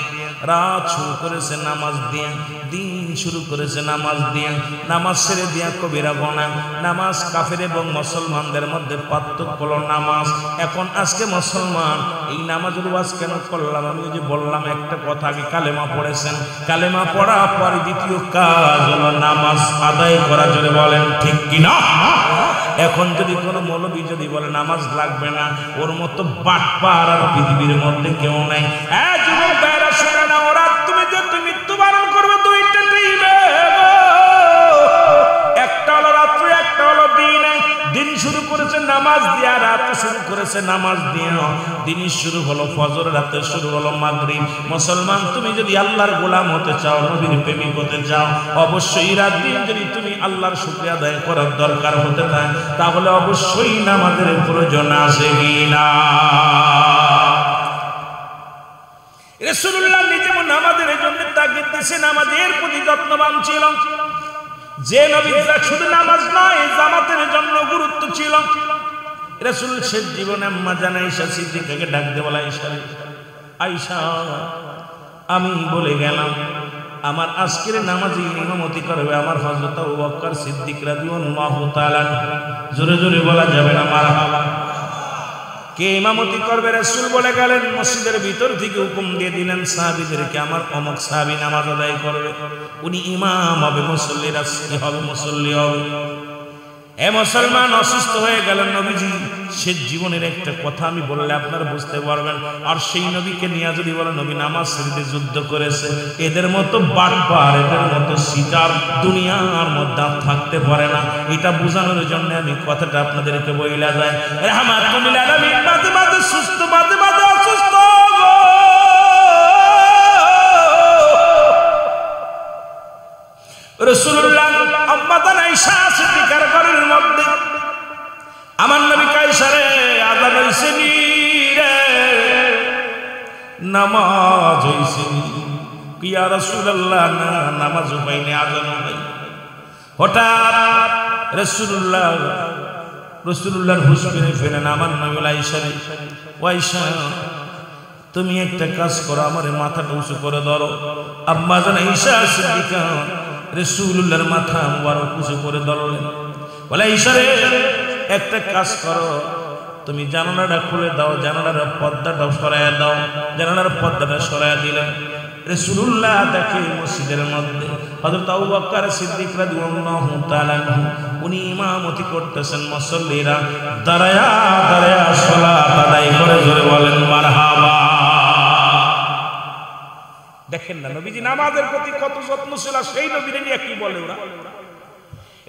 রাত শুরু করেছে নামাজ দিয়ে দিন শুরু করেছে নামাজ দিয়ে নামাজ ছেড়ে দিয়া কবিরা গুনাহ নামাজ কাফের এবং মুসলমানদের মধ্যে পার্থক্য হলো নামাজ এখন আজকে মুসলমান এই নামাজের ওয়াজ কেন করলাম আমি যে বললাম একটা কথা আগে কালেমা পড়েছেন কালেমা পড়া পরে দ্বিতীয় কাজ হলো নামাজ আদায় করা জোরে বলেন ঠিক কিনা এখন যদি কোনো মৌলবী যদি বলে নামাজ লাগবে না ওর মতো বাটপার আর পৃথিবীর মধ্যে কেউ নাই যুবক ভাইরা শুনে না ওরা তুমি যে মৃত্যুবরণ করবে দুইটা টাইমে একটা হলো রাত্রে একটা হলো দিনে দিন শুরু করেছে নামাজ দিয়া রাত শুরু করেছে নামাজ দিয়া দিন শুরু হলো ফজর রাতে শুরু হলো মাগরিব মুসলমান তুমি যদি আল্লাহর গোলাম হতে চাও নবীর প্রেমিক হতে চাও অবশ্যই রাত দিন যদি তুমি আল্লাহর শুকরিয়া আদায় করার দরকার হতে চায় তাহলে অবশ্যই নামাজের প্রয়োজন আছে কিনা রাসূলুল্লাহ নিজে নামাজের জন্য তাগিদ দিয়েছেন নামাজের প্রতি যত্নবান ছিল যে নবী শুধু নামাজ নয় জামাতের জন্য গুরুত্ব ছিল রাসূল শেষ জীবনে আম্মা জান আয়েশা সিদ্দিকাকে ডাক দিয়ে বলে আয়েশা আমি বলে গেলাম আমার আজকের নামাজে ইমামতি করবে আমার হযরত আবু বকর সিদ্দিক রাদিয়াল্লাহু তাআলা জোরে জোরে বলা যাবে না মারহাবা কে ইমামতি করবে রাসূল বলে গেলেন মসজিদের ভিতর থেকে হুকুম দিয়ে দিলেন সাহাবীদেরকে আমার অমুক সাহাবী নামাজ আদায় করবে উনি ইমাম হবে মুসল্লিরা কি হবে মুসল্লি হবে এ মুসলমান অসুস্থ হয়ে গেলেন নবীজি শেষ জীবনের একটা কথা আমি বললে আপনারা বুঝতে পারবেন আর সেই নবীকে নিয়ে যদি বলে নবী নামাজ ছেড়ে যুদ্ধ করেছে এদের মতো বাটপার এদের মতো সিটার দুনিয়ার মধ্যে থাকতে পারে না এটা বোঝানোর জন্য আমি কথাটা আপনাদেরকে বইলা যায় রাহমাতুল আলামিন মাঝে মাঝে সুস্থ মাঝে মাঝে অসুস্থ রাসূলুল্লাহ আম্মা জান আয়েশা সিদ্দিকার ঘরের মধ্যে আমার নবী কায়সারে আযান হইছে নি রে নামাজ হইছে নি কি ইয়া রাসূলুল্লাহ না নামাজ হইনি আযান হই হঠাৎ রাসূলুল্লাহর হুশ ফিরে আমার নবী আয়েশারে আয়েশা তুমি একটা কাজ করো আমার মাথাটা উঁচু করে ধরো আম্মা জান আয়েশা সিদ্দিকা রাসূলুল্লাহর মাথা মুবারক উঁচু করে ধরলেন বলে আয়েশা রে একটা কাজ করো তুমি জানালাটা খুলে দাও জানালার পর্দাটা সরায়া দাও জানালার পর্দাটা সরায়া দিলেন রাসূলুল্লাহ দেখে মসজিদের মধ্যে হযরত আবু বকর সিদ্দিক রাদিয়াল্লাহু তাআলা উনি ইমামতি করতেছেন মুসল্লিরা দাঁড়ায়া দাঁড়ায়া সালাত আদায় করে জোরে বলেন মারহাবা দেখেন না নবীজি নামাজের প্রতি কত যত্নশীল, সেই নবীরে নিয়ে কি বলে ওরা।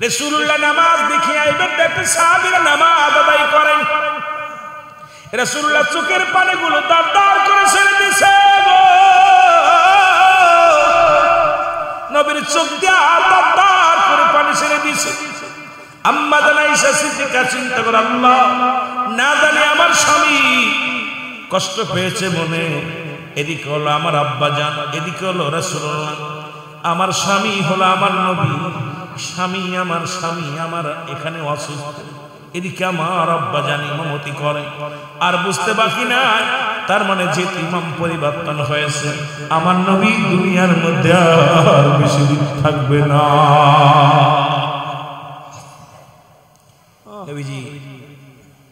রাসূলুল্লাহ নামাজ দেখিয়ে এবার দেখতে সাহাবীরা নামাজ আদায় করেন, রাসূলুল্লাহ চোখের পানিগুলো দাঁড় দাঁড় করে ছেড়ে দিয়েছে, নবীর চোখ দিয়ে দাঁড় দাঁড় করে পানি ছেড়ে দিয়েছে। আম্মা জান আয়েশা সিদ্দিকা চিন্তা করে, আল্লাহ না জানি আমার স্বামী কষ্ট পেয়েছে মনে, এদিকে হলো আমার আব্বা জান, এদিকে হলো রাসূলুল্লাহ, আমার স্বামী হলো আমার নবী, স্বামী আমার এখানে অসুস্থ, এদিকে আমার আব্বা জান ইমামতি করে, আর বুঝতে বাকি নাই তার মানে যে ইমাম পরিবর্তন হয়েছে, আমার নবী দুনিয়ার মধ্যে আর বেশি দিন থাকবে না। নবীজি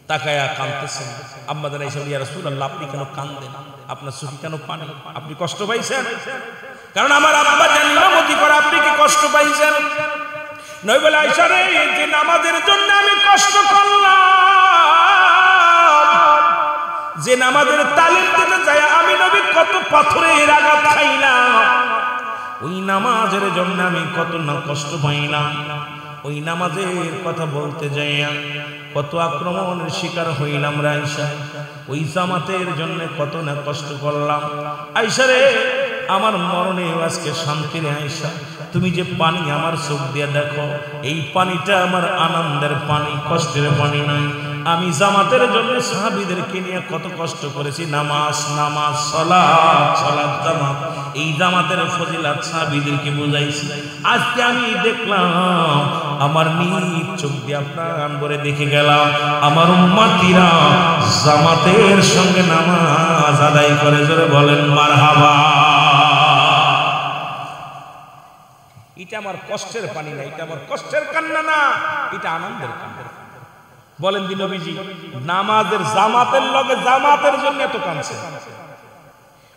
তাকায়া কাঁদতেছেন, আম্মা জান আয়েশা বলেন, ইয়া রাসূলুল্লাহ আপনি কেন কাঁদেন, আপনার চোখে কেন পানি, আপনি কষ্ট পাইছেন? কারণ আমার আব্বা জান ইমামতি করে, আপনি কি কষ্ট পাইছেন? নবী বলে, আয়েশা রে, যে নামাজের জন্য আমি কষ্ট করলাম, যে নামাজের তালিম দিতে যায় আমি নবী কত পাথরের আঘাত খাইলাম, ওই নামাজের জন্য আমি কত না কষ্ট পাইলাম, ওই নামাজের কথা বলতে যাইয়া কত আক্রমণের শিকার হইলাম রে আয়েশা, ওই জামাতের জন্য কত না কষ্ট করলাম। আয়েশা রে, আমার মরণে আজকে শান্তি রে আয়েশা, তুমি যে পানি আমার চোখ দিয়ে দেখো, এই পানিটা আমার আনন্দের পানি, কষ্টের পানি নয়। আমি জামাতের জন্য সাহাবীদেরকে নিয়ে কত কষ্ট করেছি, নামাজ নামাজ সালাত সালাত জামাত, এই জামাতের ফজিলত সাহাবীদেরকে বুঝাইছি। আজকে আমি দেখলাম, আমার নিজ চোখ দিয়ে প্রাণ ভরে দেখে গেলাম, আমার উম্মতিরা জামাতের সঙ্গে নামাজ আদায় করে, জোরে বলেন মারহাবা। এটা আমার কষ্টের পানি না, এটা আমার কষ্টের কান্না না, এটা আনন্দের কান্না। বলেন দি নবীজি নামাজের জামাতের লগে জামাতের জন্য এত কাঁদছে,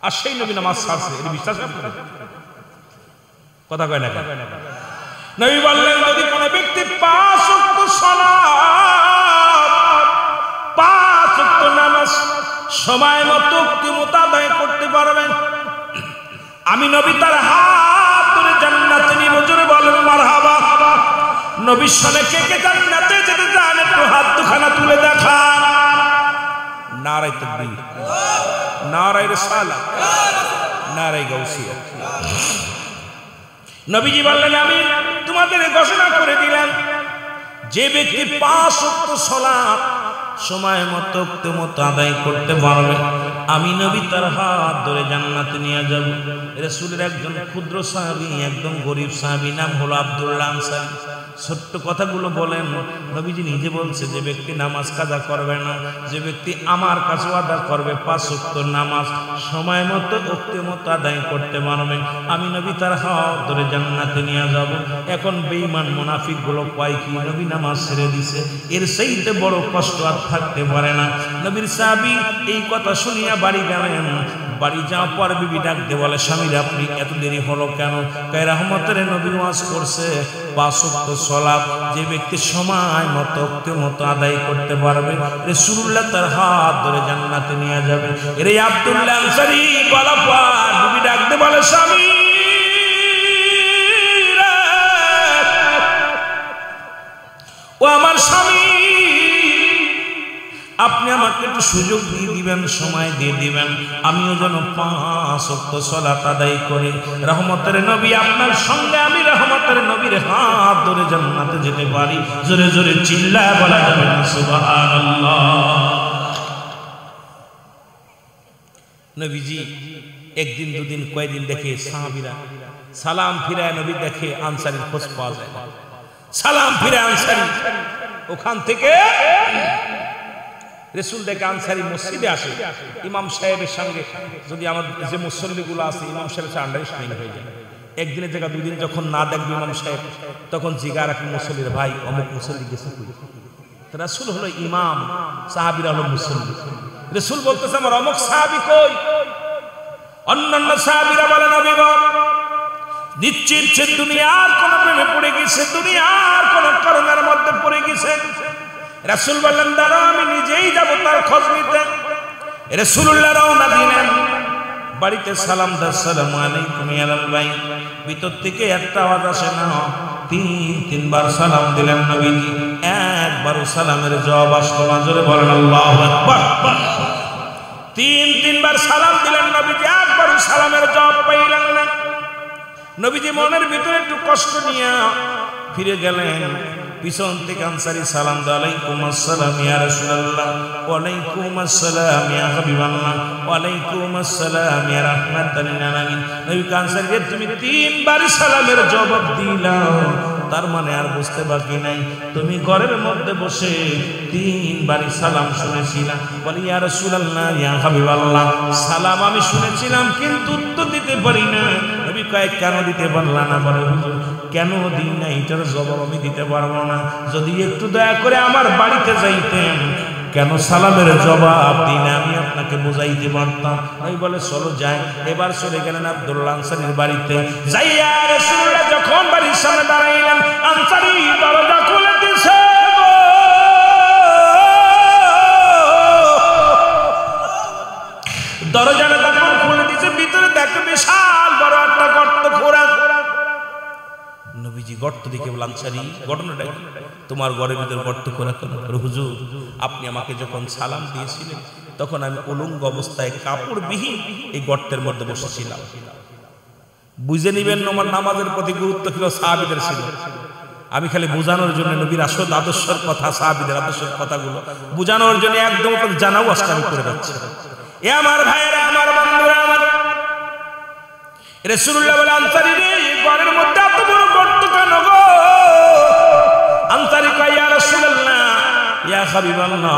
আর সেই নবী নামাজ ছাড়ছে, এটা বিশ্বাস করেন? কথা কয় না? নবী বললেন, যদি কোনো ব্যক্তি 5 ওয়াক্ত সালাত 5 ওয়াক্ত নামাজ সময় মতো আদায় করতে পারবেন, আমি নবী তার হাত ধরে জান্নাতে নিব, জোরে বলেন মারহাবা। নবীর সামনে কে কে জান্নাতে যেতে চান একটু হাত দুখানা তুলে দেখান। নারায়ে তাকবীর, নারায়ে রিসালাত, নারায়ে গাউসিয়া। নবীজি বললেন, আমি তোমাদের ঘোষণা করে দিলাম, যে ব্যক্তি 5 ওয়াক্ত সালাত সময় মতো আদায় করতে পারবে, আমি নবী তার হাত ধরে জান্নাতে নিয়ে যাব। রাসূলের একজন ক্ষুদ্র সাহাবী, একদম গরীব সাহাবী, নাম হলো আব্দুল্লাহ আনসারী। ছোট্ট কথাগুলো বলেন, নবীজি নিজে বলছে, যে ব্যক্তি নামাজ কাজা করবে না, যে ব্যক্তি আমার কাছে আদা করবে 5 ওয়াক্ত নামাজ সময় মতো আদায় করতে পারবে, আমি নবী তার হাত ধরে জান্নাতে নিয়ে যাব। এখন বেঈমান মুনাফিক গুলো কয় কি, নবী নামাজ ছেড়ে দিছে, এর চাইতে বড় কষ্ট আর থাকতে পারে না। নবীর সাহাবী এই কথা শুনিয়া বাড়ি গেলেন। বাড়ি যাওয়ার পর বিবি ডাক দিয়ে বলে, স্বামীর আপনি এত দেরি হলো কেন? কয় রহমতের নবী ওয়াজ করছে 5 ওয়াক্ত সালাত যে ব্যক্তি সময় মতো আদায় করতে পারবে, রাসূলুল্লাহ তার হাত ধরে জান্নাতে নিয়ে যাবে। এর আব্দুল্লাহ আনসারী বলা পর বিবি ডাক দিয়ে বলে, স্বামী ও আমার স্বামী, আপনি আমাকে একটু সুযোগ দিয়ে দিবেন, সময় দিয়ে দিবেন, আমিও যেন 5 ওয়াক্ত সালাত আদায় করি। রহমতের নবী আপনার সঙ্গে আমি রহমতের নবীর হাত ধরে জান্নাতে যেতে পারি। জোরে জোরে চিল্লায় বলা যাবে না সুবহানাল্লাহ। নবীজি একদিন দুদিন কয়েকদিন দেখে সাহাবীরা সালাম ফিরায়, নবী দেখে আনসারীর খোঁজ পাওয়া যায়, সালাম ফিরে আনসারী, ওখান থেকে রাসূল দেখে আনসারী মসজিদে আসে, ইমাম সাহেবের সঙ্গে যদি আমার যে মুসল্লিগুলো আছে ইমাম সাহেবের সাথে আন্ডারস্ট্যান্ডিং হয়ে যায়। একদিনের জায়গা দুদিন যখন না দেখবে ইমাম সাহেব, তখন জিজ্ঞাসা রাখেন মুসল্লির, ভাই অমুক মুসল্লি গেছে কই? রাসূল হলো ইমাম, সাহাবীরা হলো মুসল্লি। রাসূল বলতেছে, আমার অমুক সাহাবী কই? অন্যান্য সাহাবীরা বলেন, নবী গো নিশ্চিত সে দুনিয়ার কোন প্রেমে পড়ে গেছে, দুনিয়ার কোন করণের মধ্যে পড়ে গেছে। রাসূল বললেন, দাঁড়াও আমি নিজেই যাব তার খোঁজ নিতে। রাসূলুল্লাহ রওনা দিলেন, বাড়িতে সালাম দাও আসসালামু আলাইকুম ইয়া ভাই, ভিতর থেকে একটা আওয়াজ আসে না, তিনবার সালাম দিলেন নবীজি, একবারও সালামের জবাব আসলো না। জোরে বলেন আল্লাহু আকবার। তিনবার সালাম দিলেন নবীজি, একবারও সালামের জবাব পাইলেন না। নবীজি মনের ভিতরে একটু কষ্ট নিয়ে ফিরে গেলেন। পিছন থেকে আনসারী সালাম দাও, আলাইকুম আসসালাম ইয়া রাসূলুল্লাহ, ওয়া আলাইকুম আসসালাম ইয়া হাবিবাল্লাহ, ওয়া আলাইকুম আসসালাম ইয়া রাহমাতাল লিল আলামিন। নবী আনসারী, তুমি তিনবার সালামের জবাব দিলাও, তার মানে আর বুঝতে বাকি নাই তুমি ঘরের মধ্যে বসে তিনবারই সালাম শুনেছিলাম। বলি ইয়া রাসূলুল্লাহ ইয়া হাবিবাল্লাহ, সালাম আমি শুনেছিলাম কিন্তু উত্তর দিতে পারি না। নবী কয়, কেন দিতে পারলা না? বলে হুজুর কেন দিই না এটার জবাব আমি দিতে পারবো না। যদি একটু দয়া করে আমার বাড়িতে যাইতেন, কেন সালামের জবাব দিই না আমি আপনাকে বুঝাইতে পারতাম। ওই বলে চলো যাই। এবার চলে গেলেন আব্দুল্লাহ আনসারীর বাড়িতে। যাইয়া রাসূলুল্লাহ যখন বাড়ির সামনে দাঁড়াইলেন, আনসারী দরজা খুলে দিয়েছে। দরজাটা তখন খুলে দিয়েছে, ভিতরে দেখে বিশাল বড় একটা গর্ত খোঁড়া। নবীজি গর্ত দিকে বলেন, আনসারী ঘটনাটা কি? তোমার ঘরের ভিতর গর্ত খোঁড়া কেন? হুজুর আপনি আমাকে যখন সালাম দিয়েছিলেন তখন আমি উলঙ্গ অবস্থায় কাপড়বিহীন এই গর্তের মধ্যে বসেছিলাম। বুঝে নিবেন আমার নামাজের প্রতি গুরুত্ব ছিল সাহাবীদের ছিল। আমি খালি বোঝানোর জন্য নবীর আসল আদর্শের কথা, সাহাবীদের আদর্শের কথাগুলো বোঝানোর জন্য একদম জানাও আজকে আমি করে যাচ্ছি। এ আমার ভাইয়েরা, আমার বন্ধুরা, আমার রাসূলুল্লাহ বলে, আনসারী রে ঘরের মধ্যে এত বড় গর্ত কেন গো? আনসারী কয়, ইয়া রাসূলুল্লাহ ইয়া হাবিবাল্লাহ,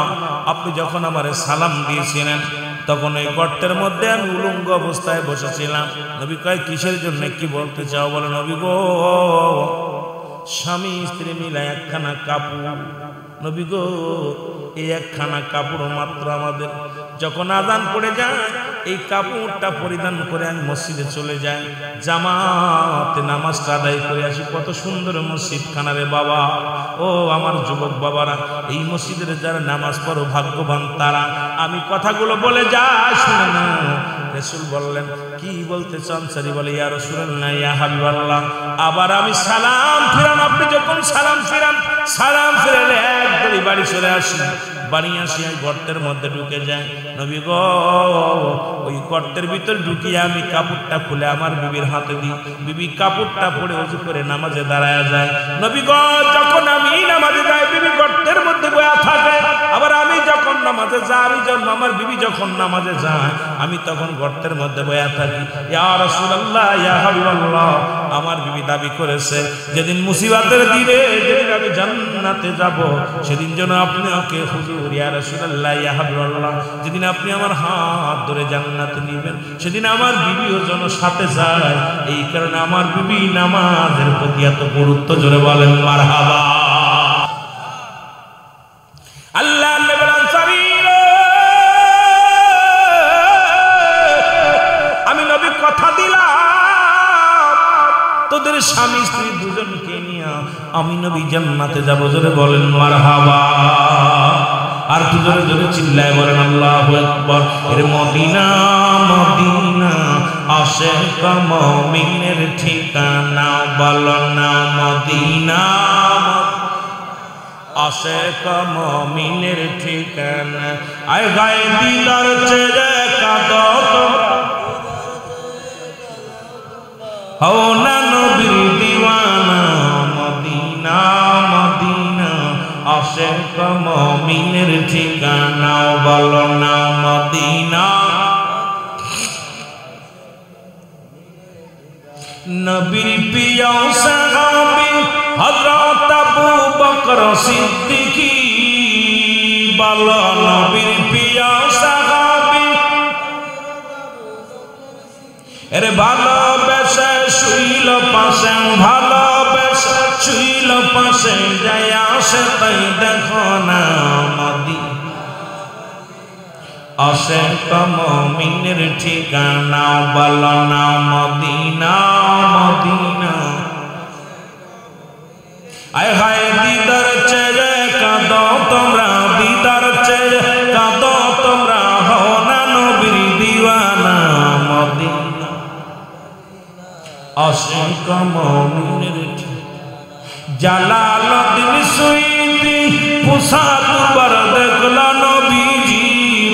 আপনি যখন আমারে সালাম দিয়েছিলেন তখন এই গর্তের মধ্যে আমি উলঙ্গ অবস্থায় বসেছিলাম। নবী কয়, কিসের জন্য কি বলতে চাও? বলে, নবী গো স্বামী স্ত্রী মিলে একখানা কাপড়, নবী গো এই একখানা কাপড় মাত্র আমাদের, যখন আযান পড়ে যায় এই কাপড়টা পরিধান করে আমি মসজিদে চলে যাই, জামাতে নামাজটা আদায় করে আসি। কত সুন্দর মসজিদ খানা রে বাবা। ও আমার যুবক বাবারা, এই মসজিদের যারা নামাজ পড়ো ভাগ্যবান তারা। আমি কথাগুলো বলে যাই শুনে না। রাসূল বললেন, কি বলতে চান? আনসারী বলে, ইয়া রাসূলুল্লাহ ইয়া হাবিবাল্লাহ, আবার আমি সালাম ফিরান। আপনি যখন সালাম ফিরান, সালাম ফিরালে একবারই বাড়ি চলে আসি। বাড়ি আসি আমি গর্তের মধ্যে ঢুকে যাই। নবী গো ওই গর্তের ভিতর ঢুকিয়ে আমি কাপড়টা খুলে আমার বিবির হাতে দিই। বিবি কাপড়টা পরে ওযু করে নামাজে দাঁড়ায় যায়। নবী গো যখন আমি নামাজে যাই বিবি গর্তের মধ্যে বসে থাকে। আবার আমি যখন নামাজে যাই, আমার বিবি যখন নামাজে যায় আমি তখন গর্তের মধ্যে বসে থাকি। ইয়া রাসূলুল্লাহ ইয়া হাবিবাল্লাহ, আমার বিবি দাবি করেছে যেদিন মুসিবতের দিনে যেদিন আমি জান্নাতে যাব সেদিন যেন আপনি ওকে হুজুর ইয়া রাসূলুল্লাহ ইয়া হাবিবাল্লাহ, যেদিন আপনি আমার হাত ধরে জান্নাতে নেবেন সেদিন আমার বিবিও যেন সাথে যায়। এই কারণে আমার বিবি নামাজের প্রতি এত গুরুত্ব। জোরে বলেন মারহাবা। আল্লাহ নবীর আনসারী, আমি নবী কথা দিলাম তোদের স্বামী স্ত্রী দুজনকে নিয়ে আমি নবী জান্নাতে যাব। জোরে বলেন মারহাবা। আর জোরে জোরে চিল্লায় বলেন আল্লাহু আকবার। এর মদিনা মদিনা আশিক মুমিনের ঠিকানা, বলো না মদিনা আশিক মুমিনের ঠিকানা। আয় গায়ে দিদার চেয়ে কাঁদো হও না নবীর দিওয়ানা, মদিনা মদিনা আশিক মুমিনের ঠিকানা, বলো না মদিনা। নবীর প্রিয় সাহাবী হযরত আবু বকর সিদ্দিক, বলো নবীর প্রিয় সাহাবী। এর ভালোবেসে শুইল পাশে, ভালোবেসে শুইল পাশে, যায় আসে তাই দেখো না মদিনা আশিক মুমিনের ঠিকানা, বলো না মদিনা মদিনা। আয় হায় দিদার চেয়ে কাঁদো তোমরা, দিদার চেয়ে কাঁদো তোমরা, হও না নবীর দিওয়ানা। অসংখ্য মুমিনের জালালউদ্দিন সুয়ুতি পুসাতবার দেখল নবীজি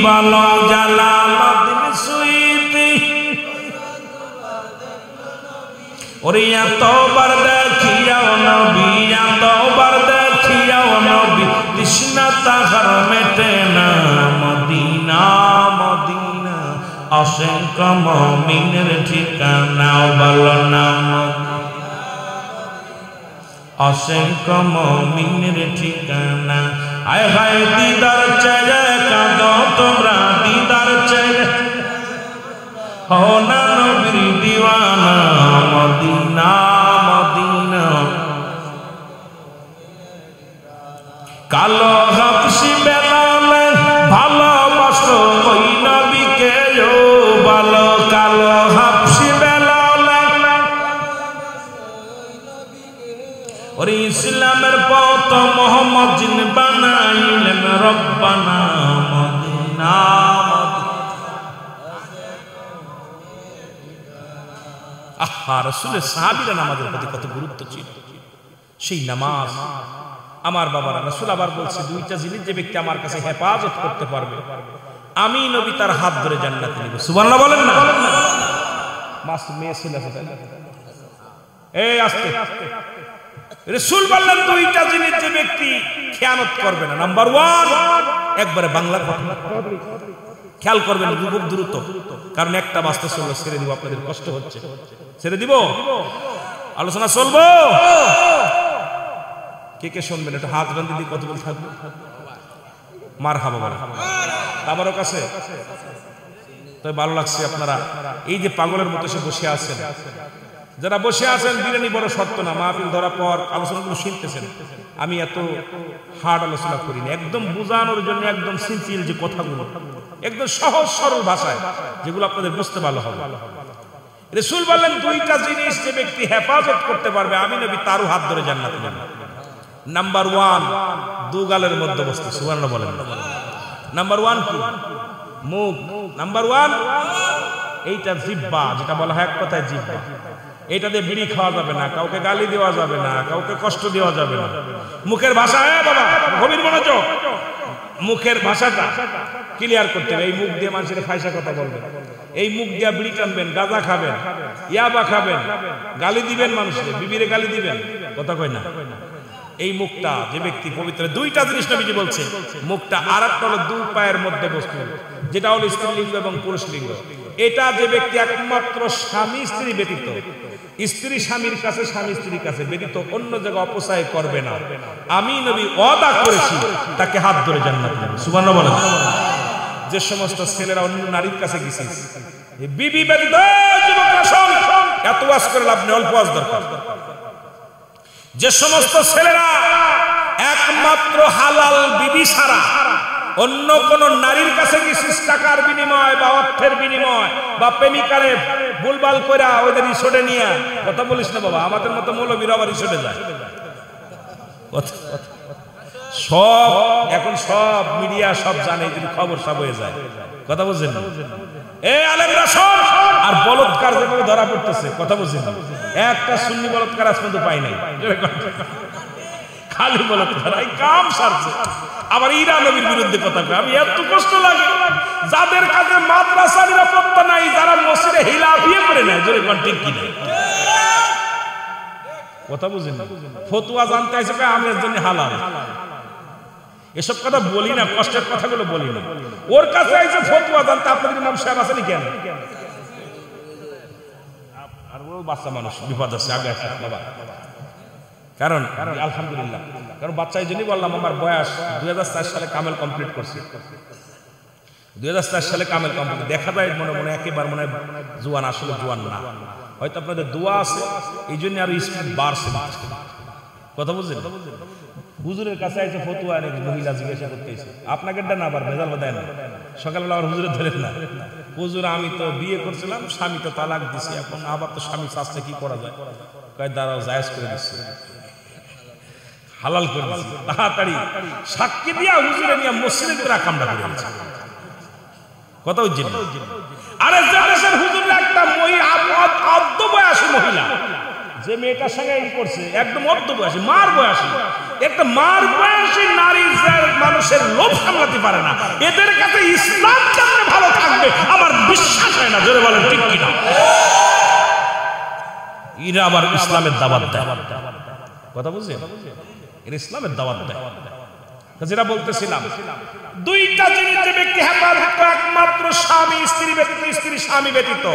ভালো জালালউদ্দিন সুয়ুতি ওরে এতবার দেখিয়াও নবী এতবার দেখিয়াও নবী তৃষ্ণা তাহার মেটে না মদিনা মদিনা অসংখ্য মুমিনের ঠিকানা বলো না অসংখ্য মুমিনের ঠিকানা আয় হায় দিদার চাইলে কাঁদো তোমরা দিদার চাইলে হো না নবীর দিওয়ানা মদিনা মদিনা কালো হাবশি বেলাল ভালোবাসো ওই নবীকে ও ভালো কালো হাবশি বেলাল ওরে ইসলামের পথ মোহাম্মদ জিন বানাইলেন রব্বানা মদিনা আহা রাসূলের সাহাবীরা নামাজের প্রতি কত গুরুত্ব ছিল সেই নামাজ আমার বাবারা রাসূল আবার বলছে দুইটা জিনিস যে ব্যক্তি আমার কাছে হেফাজত করতে পারবে আমি নবী তার হাত ধরে জান্নাতে নিব সুবহানাল্লাহ বলেন না মাসুম মেয়ে ছিল এই আস্তে রাসূল বললেন দুইটা জিনিস যে ব্যক্তি খেয়ানত করবে না নাম্বার 1 একবারে বাংলার কথা খেয়াল করবেন খুব দ্রুত কারণ একটা বাস্তে চললো ছেড়ে দিব আপনাদের কষ্ট হচ্ছে ছেড়ে দিব আলোচনা চলবো কে কে শুনবেন একটু হাত বান্ধি দিয়ে কত বল থাকবে মারহাবা বলে আবারও কাছে তো ভালো লাগছে আপনারা এই যে পাগলের মতো সে বসে আছেন যারা বসে আছেন বিরানি বড় শর্ত না মাহফিল ধরা পর আলোচনাগুলো শুনতেছেন আমি এত হার্ড আলোচনা করি না একদম বোঝানোর জন্য একদম সিম্পল যে কথাগুলো একদম সহজ সরল ভাষায় যেগুলো আপনাদের বুঝতে ভালো হবে রাসূল বললেন দুইটা জিনিস যে ব্যক্তি হেফাজত করতে পারবে আমি নবী তারও হাত ধরে জান্নাতে যাব নাম্বার 1 দুগালের মধ্যবস্তু সুবহানাল্লাহ বলেন নাম্বার 1 কি মুখ নাম্বার 1 এইটা জিহ্বা যেটা বলা হয় এক কথায় জিহ্বা এটাতে বিড়ি খাওয়া যাবে না কাউকে গালি দেওয়া যাবে না কাউকে কষ্ট দেওয়া যাবে না মুখের ভাষা বাবা গভীর মনোযোগ মুখের ভাষাটা ক্লিয়ার করতে হবে এই মুখ দিয়ে মানুষের ফায়সা কথা বলবেন এই মুখ দিয়ে বিড়ি টানবেন গাঁজা খাবেন ইয়াবা খাবেন গালি দিবেন মানুষকে বিবিরে গালি দিবেন কথা কই না এই মুখটা যে ব্যক্তি পবিত্র দুইটা জিনিস নবীজি বলছে মুখটা আরেকটা হলো দুই পায়ের মধ্যে বস্তু যেটা হলো স্ত্রীলিঙ্গ এবং পুরুষ লিঙ্গ এটা যে ব্যক্তি একমাত্র স্বামী স্ত্রী ব্যতীত স্ত্রী স্বামীর কাছে স্বামী স্ত্রীর কাছে ব্যতীত অন্য জায়গায় অপচয় করবে না আমি নবী ওয়াদা করেছি তাকে হাত ধরে জান্নাতে নেব সুবহানাল্লাহ বলেন যে সমস্ত ছেলেরা অন্য নারীর কাছে গেছে এই বিবি ব্যতীত যুবকরা শোন এত ওয়াজ করে লাভ নেই অল্প ওয়াজ দরকার যে সমস্ত ছেলেরা একমাত্র হালাল বিবি ছাড়া অন্য কোন নারীর কাছে গেছিস টাকার বিনিময় বা অর্থের বিনিময় বা প্রেমিকারে ভুলভাল কইরা ওদের রিসোর্টে নিয়ে কথা বলিস না বাবা আমাদের মতো মৌলবীরা আবার রিসোর্টে যায় সব এখন সব মিডিয়া সব জানে যদি খবর সব হয়ে যায় কথা বুঝছেন এই আলেমরা সব আর বলৎকার যেভাবে ধরা পড়তেছে কথা বুঝছেন একটা সুন্নি বলৎকার আজ পর্যন্ত পাই নাই খালি বলৎকার এই কাম সারছে আবার ইরা নবীর বিরুদ্ধে কথা কয় আমি এত কষ্ট লাগে যাদের কাছে মাদ্রাসা নিরাপত্তা নাই যারা মসজিদে হিলাফিয়ে করে নেয় জোরে কোন ঠিক কি না কথা বুঝেন ফতোয়া জানতে আইছে কয় আমের জন্য হালাল এসব কথা বলি না কষ্টের কথাগুলো বলি না ওর কাছে আইছে ফতোয়া জানতে আপনাদের ইমাম সাহেব আছেন কেন আর ও বাচ্চা মানুষ বিপদ আছে আগে বাবা কারণ আলহামদুলিল্লাহ কারণ বাচ্চা এই জন্যই বললাম আমার বয়স 2004 সালে কামেল কমপ্লিট করছি 2004 সালে কামেল কমপ্লিট দেখা যায় মনে মনে একেবারে মনে জোয়ান আসলে জোয়ান না হয়তো আপনাদের দোয়া আছে এই জন্য আর স্পিড বাড়ছে কথা বুঝলেন হুজুরের কাছে এসে ফতোয়া এনে মহিলা জিজ্ঞাসা করতেছে আপনাকে না আবার ভেজাল দেয় না সকালবেলা আবার হুজুরের ধরেন না হুজুর আমি তো বিয়ে করছিলাম স্বামী তো তালাক দিছি এখন আবার তো স্বামী শাস্তে কি করা যায় কয় দাঁড়াও জায়েজ করে দিচ্ছে হালাল করে দিচ্ছে তাড়াতাড়ি সাক্ষী দিয়া হুজুরে নিয়ে মসজিদের পুরা কামড়া করে দিচ্ছে কথা বুঝছেন আরে যে দেশের হুজুর একটা মহিলা অর্ধ বয়সী মহিলা যে মেয়েটার সঙ্গে এই করছে একদম মধ্য বয়সী মার বয়সী, একটা মার বয়সী নারী মানুষের লোভ সামলাতে পারে না, এদের কাছে ইসলাম কেমনে ভালো থাকবে আমার বিশ্বাস হয় না। জোরে বলেন ঠিক কিনা? এরা আবার ইসলামের দাওয়াত দেয়, কথা বুঝছেন? এরা ইসলামের দাওয়াত দেয়। যেটা বলতেছিলাম, দুইটা জিনিস যে ব্যক্তি হেফাজত একমাত্র স্বামী স্ত্রী ব্যতীত, স্ত্রী স্বামী ব্যতীত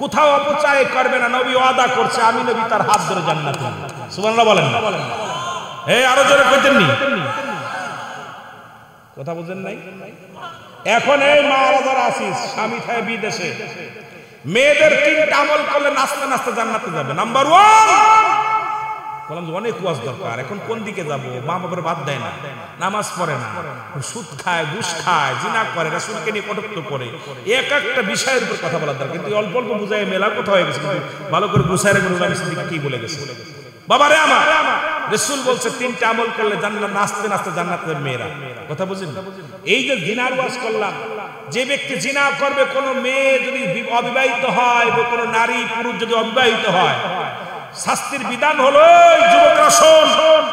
কোথাও অপচয় করবে না। নবী ওয়াদা করছে, আমি নবী তার হাত ধরে জান্নাতে। সুবহানাল্লাহ বলেন না? আরো জোরে কইতেন নি? কথা বুঝেন নাই? এখন এই মারা যারা আছিস, স্বামী থাকে বিদেশে, মেয়েদের তিনটা আমল করলে নাচতে নাচতে জান্নাতে যাবে। নাম্বার 1, বললাম যে অনেক ওয়াজ দরকার, এখন কোন দিকে যাব? মা বাবার বাদ দেয় না, নামাজ পড়ে না, সুদ খায়, ঘুষ খায়, জিনা করে, রাসূলকে নিয়ে কটূক্তি করে, এক একটা বিষয়ের উপর কথা বলার দরকার। কিন্তু অল্প অল্প বুঝায় মেলা কথা হয়ে গেছে, ভালো করে গুছায় রেখে কি বলে গেছে। বাবারে আমার, রাসূল বলছে তিনটা আমল করলে জান্নাত, নাচতে নাচতে জান্নাতে মেয়েরা। কথা বুঝেন? এই যে জিনার ওয়াজ করলাম, যে ব্যক্তি জিনা করবে, কোন মেয়ে যদি অবিবাহিত হয় বা কোন নারী পুরুষ যদি অবিবাহিত হয়, শাস্তির বিধান হলো, যুবকরা শোন,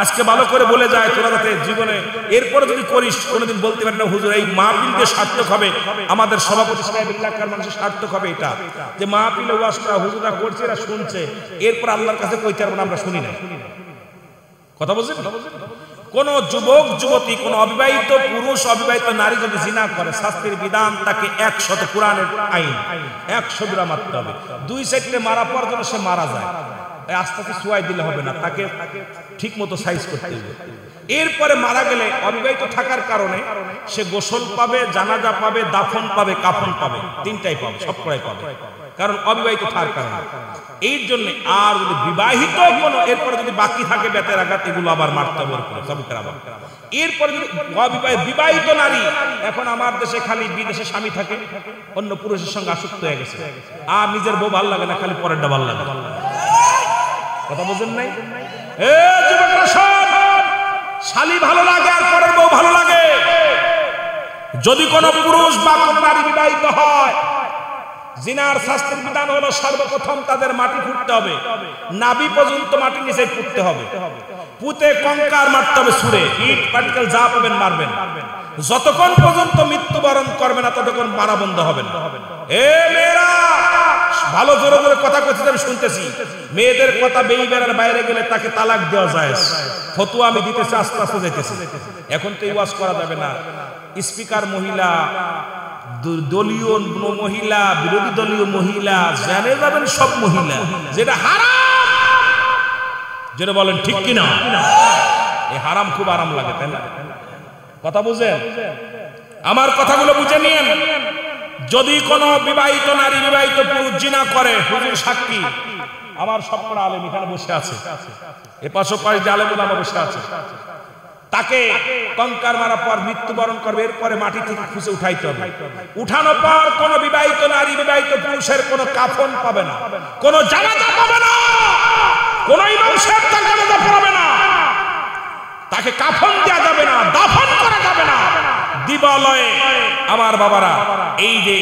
আজকে ভালো করে বলে যায় তোরা যাতে জীবনে এরপরে যদি করিস কোনোদিন বলতে পারেন না হুজুর এই মাহফিলকে সার্থক হবে, আমাদের সভাপতি সাহেব এলাকার মানুষের সার্থক হবে এটা যে মাহফিলে ওয়াজটা হুজুররা করছে, এরা শুনছে, এরপর আল্লাহর কাছে কইতে পারবো না আমরা শুনি না। কথা বুঝছেন? কোন যুবক যুবতী, কোন অবিবাহিত পুরুষ অবিবাহিত নারী যদি জিনা করে, শাস্তির বিধান তাকে 100, কোরআনের আইন 100 বিরা মারতে হবে। 2 সাইডে মারা পর যেন সে মারা যায়, আস্তে আস্তে সোয়াই দিলে হবে না, তাকে ঠিক মতো সাইজ করতে হবে। এরপরে মারা গেলে অবিবাহিত থাকার কারণে সে গোসল পাবে, জানাজা পাবে, দাফন পাবে, কাফন পাবে, তিনটাই পাবে, সব করাই পাবে, কারণ অবিবাহিত থাকার কারণে। এই জন্য আর যদি বিবাহিত কোনো এরপরে যদি বাকি থাকে বেতের আঘাত, এগুলো আবার মারতে হবে সবকের আবার। এরপরে যদি বিবাহিত নারী, এখন আমার দেশে খালি বিদেশে স্বামী থাকে, অন্য পুরুষের সঙ্গে আসক্ত হয়ে গেছে, আর নিজের বউ ভালো লাগে না, খালি পরেরটা ভালো লাগে। কথা বুঝেন নাই? যুবকরা শোন, শালী ভালো লাগে আর পরের বউ ভালো লাগে। যদি কোনো পুরুষ বা কোনো নারী বিবাহিত হয়, জিনার শাস্তির বিধান হলো সর্বপ্রথম তাদের মাটি ফুটতে হবে, নাভি পর্যন্ত মাটি নিচে পুঁততে হবে, পুঁতে কঙ্কার মারতে হবে, ছুঁড়ে ইট পাটকেল যা পাবেন মারবেন, যতক্ষণ পর্যন্ত মৃত্যুবরণ করবে না ততক্ষণ মারা বন্ধ হবে না। মেয়েরা ভালো জোরে জোরে কথা কইতে আমি শুনতেছি, মেয়েদের কথা বেইবেরার বাইরে গেলে তাকে তালাক দেওয়া যায়, ফতোয়া আমি দিতেছি, আস্তে আস্তে যাইতেছি। এখন তো এই ওয়াজ করা যাবে না, স্পিকার মহিলা, দলীয় মহিলা, বিরোধী দলীয় মহিলা, জানে যাবেন সব মহিলা, যেটা হারাম, যেটা বলেন ঠিক কিনা? এই হারাম খুব আরাম লাগে, তাই না? কথা বুঝেন? আমার কথাগুলো বুঝে নিয়েন। যদি কোনো বিবাহিত নারী বিবাহিত পুরুষ জিনা করে, হুজুর সাক্ষী, আমার সবকটা আলেম এখানে বসে আছে, এ পাশে পাশ যে আলেম ওলামা বসে আছে, তাকে কঙ্কার মারা পর মৃত্যুবরণ করবে, এরপরে মাটি থেকে খুঁজে উঠাইতে হবে। উঠানোর পর কোন বিবাহিত নারী বিবাহিত পুরুষের কোন কাফন পাবে না, কোন জানাজা পাবে না, কোন ইমাম সাহেব তার জানাজা পড়াবে না, তাকে কাফন দেওয়া যাবে না, দাফন করা যাবে না। দিবালয়ে আমার বাবারা, এই যে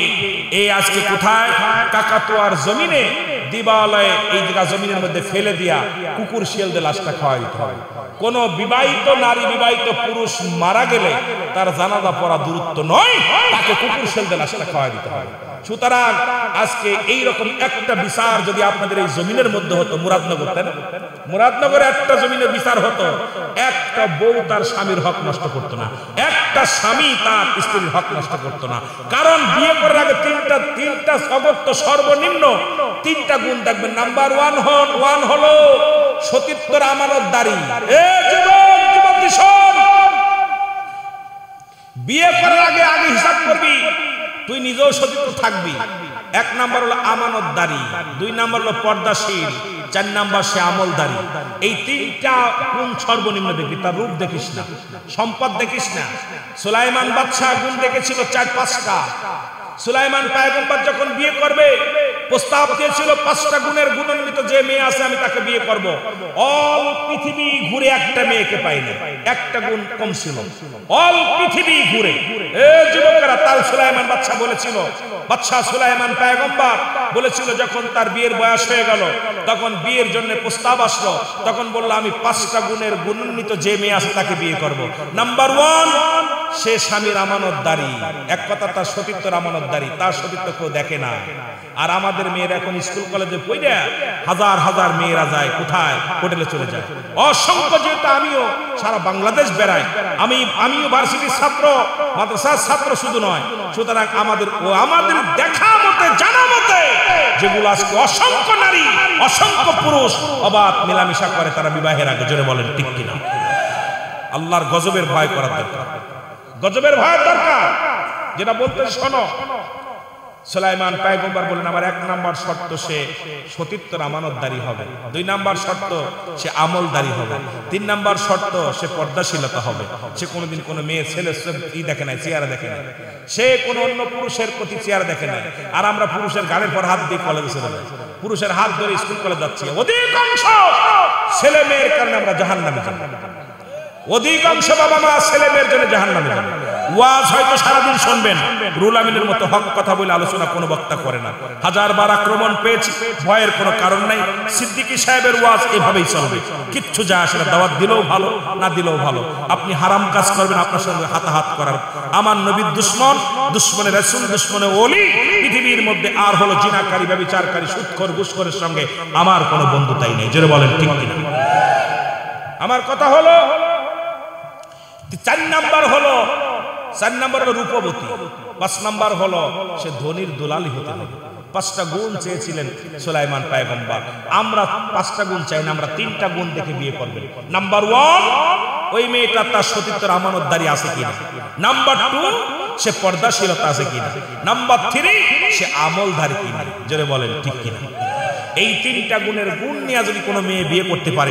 এই আজকে কোথায় কাকাতুয়ার জমিনে দিবালয়ে এই জায়গা জমিনের মধ্যে ফেলে দিয়া কুকুর শিয়ালদের লাশটা খাওয়াই দিতে হবে। কোন বিবাহিত নারী বিবাহিত পুরুষ মারা গেলে তার জানাজা পড়া দূরত্ব নয়, তাকে কুকুর শিয়ালদের লাশটা খাওয়াই দিতে হবে। সুতরাং আজকে এই রকম একটা বিচার যদি আপনাদের এই জমিনের মধ্যে হতো, মুরাদনগর, তাই না? মুরাদনগরে একটা জমিনের বিচার হতো, একটা বউ তার স্বামীর হক নষ্ট করতো না, একটা স্বামী তার স্ত্রীর হক নষ্ট করতো না। কারণ বিয়ে করার আগে তিনটা সগত সর্বনিম্ন 3টা গুণ দেখবেন। নাম্বার 1 হলো সতীত্বর আমানতদারি। বিয়ে করার আগে হিসাব করবি, তুই নিজেও সতীত্ব থাকবি। 1 নাম্বার হলো আমানতদারি, 2 নাম্বার হলো পর্দাশীল, 4 নাম্বার সে আমলদারি। এই 3টা গুণ সর্বনিম্ন দেখবি, তার রূপ দেখিস না, সম্পদ দেখিস না। সুলাইমান বাদশাহ গুণ দেখেছিল 4-5টা। সুলাইমান পয়গম্বর যখন বিয়ে করবে প্রস্তাব দিয়েছিল 5টা গুণের গুণান্বিত যে মেয়ে আছে আমি তাকে বিয়ে করব। অল পৃথিবী ঘুরে একটা মেয়েকে পাইনি, একটা গুণ কম ছিল। অল পৃথিবী ঘুরে যুবকেরা, তার সুলাইমান বাদশা বলেছিল বাদশাহ সুলাইমান পয়গম্বর বলেছিল যখন তার বিয়ের বয়স হয়ে গেল তখন বিয়ের জন্য প্রস্তাব আসলো, তখন বলল আমি 5টা গুণের গুণান্বিত যে মেয়ে আছে তাকে বিয়ে করব। নাম্বার 1, সে স্বামীর আমানতদারি, এক কথা তার সতীত্বের আমানতদারি, তার সতীত্ব কেউ দেখে না। আর আমাদের মেয়েরা এখন স্কুল কলেজে পড়ে হাজার হাজার মেয়েরা যায় কোথায়, হোটেলে চলে যায়। অসংখ্য, যেহেতু আমিও সারা বাংলাদেশ বেড়াই, আমিও ভার্সিটির ছাত্র, মাদ্রাসার ছাত্র শুধু নয়, সুতরাং আমাদের দেখা মতে জানা মতে যেগুলো আজকে অসংখ্য নারী অসংখ্য পুরুষ অবাধ মেলামেশা করে তারা বিবাহের আগে, জোরে বলেন ঠিক কিনা? আল্লাহর গজবের ভয় করার দরকার, গজবের ভয়ের দরকার। যেটা বলতে শোনো, সুলাইমান পয়গম্বর বলেন আমার 1 নাম্বার শর্ত সে সতীত্বের আমানতদারি হবে, 2 নাম্বার শর্ত সে আমলদারি হবে, 3 নাম্বার শর্ত সে পর্দাশীলতা হবে, সে কোনোদিন কোনো মেয়ে ছেলে দেখে নাই, চেহারা দেখে নাই, সে কোনো অন্য পুরুষের প্রতি চেহারা দেখে নাই। আর আমরা পুরুষের গাড়ির পর হাত দিয়ে কলেজে চলে যাই, পুরুষের হাত ধরে স্কুল কলেজ যাচ্ছি। অধিকাংশ ছেলে মেয়ের কারণে আমরা জাহান্নামে যাব, অধিকাংশ বাবা মা ছেলে মেয়ের জন্য জাহান্নামে যাবে। ওয়াজ হয়তো সারাদিন শুনবেন, রুল আমিনের মতো হক কথা বলে আলোচনা কোনো বক্তা করে না। 1000বার আক্রমণ পেয়েছি, ভয়ের কোনো কারণ নাই। সিদ্দিকী সাহেবের ওয়াজ এভাবেই চলবে, কিচ্ছু যায় আসে না, দাওয়াত দিলেও ভালো, না দিলেও ভালো। আপনি হারাম কাজ করবেন, আপনার সঙ্গে হাতাহাত করার। আমার নবীর দুশমন, দুশমনে রাসূল, দুশমনে ওলি পৃথিবীর মধ্যে আর হলো জিনাকারী, ব্যভিচারকারী, সুদখোর, ঘুষখোরের সঙ্গে আমার কোনো বন্ধুতাই নেই, জোরে বলেন ঠিক কিনা? আমার কথা হলো 4 নাম্বার হলো রূপবতী, 5 নাম্বার হলো সে ধনির দুলালি হতে হবে। 5টা গুণ চেয়েছিলেন সুলাইমান পয়গম্বর। আমরা 5টা গুণ চাই না, আমরা 3টা গুণ দেখে বিয়ে করবেন। নাম্বার 1, ওই মেয়েটা তার সতীত্বের আমানতদারি আছে কিনা। নাম্বার 2, সে পর্দাশীলতা আছে কিনা। নাম্বার 3, সে আমলদারি কিনা, জোরে বলেন ঠিক কিনা? এই 3টা গুণের গুণ নিয়ে যদি কোনো মেয়ে বিয়ে করতে পারে,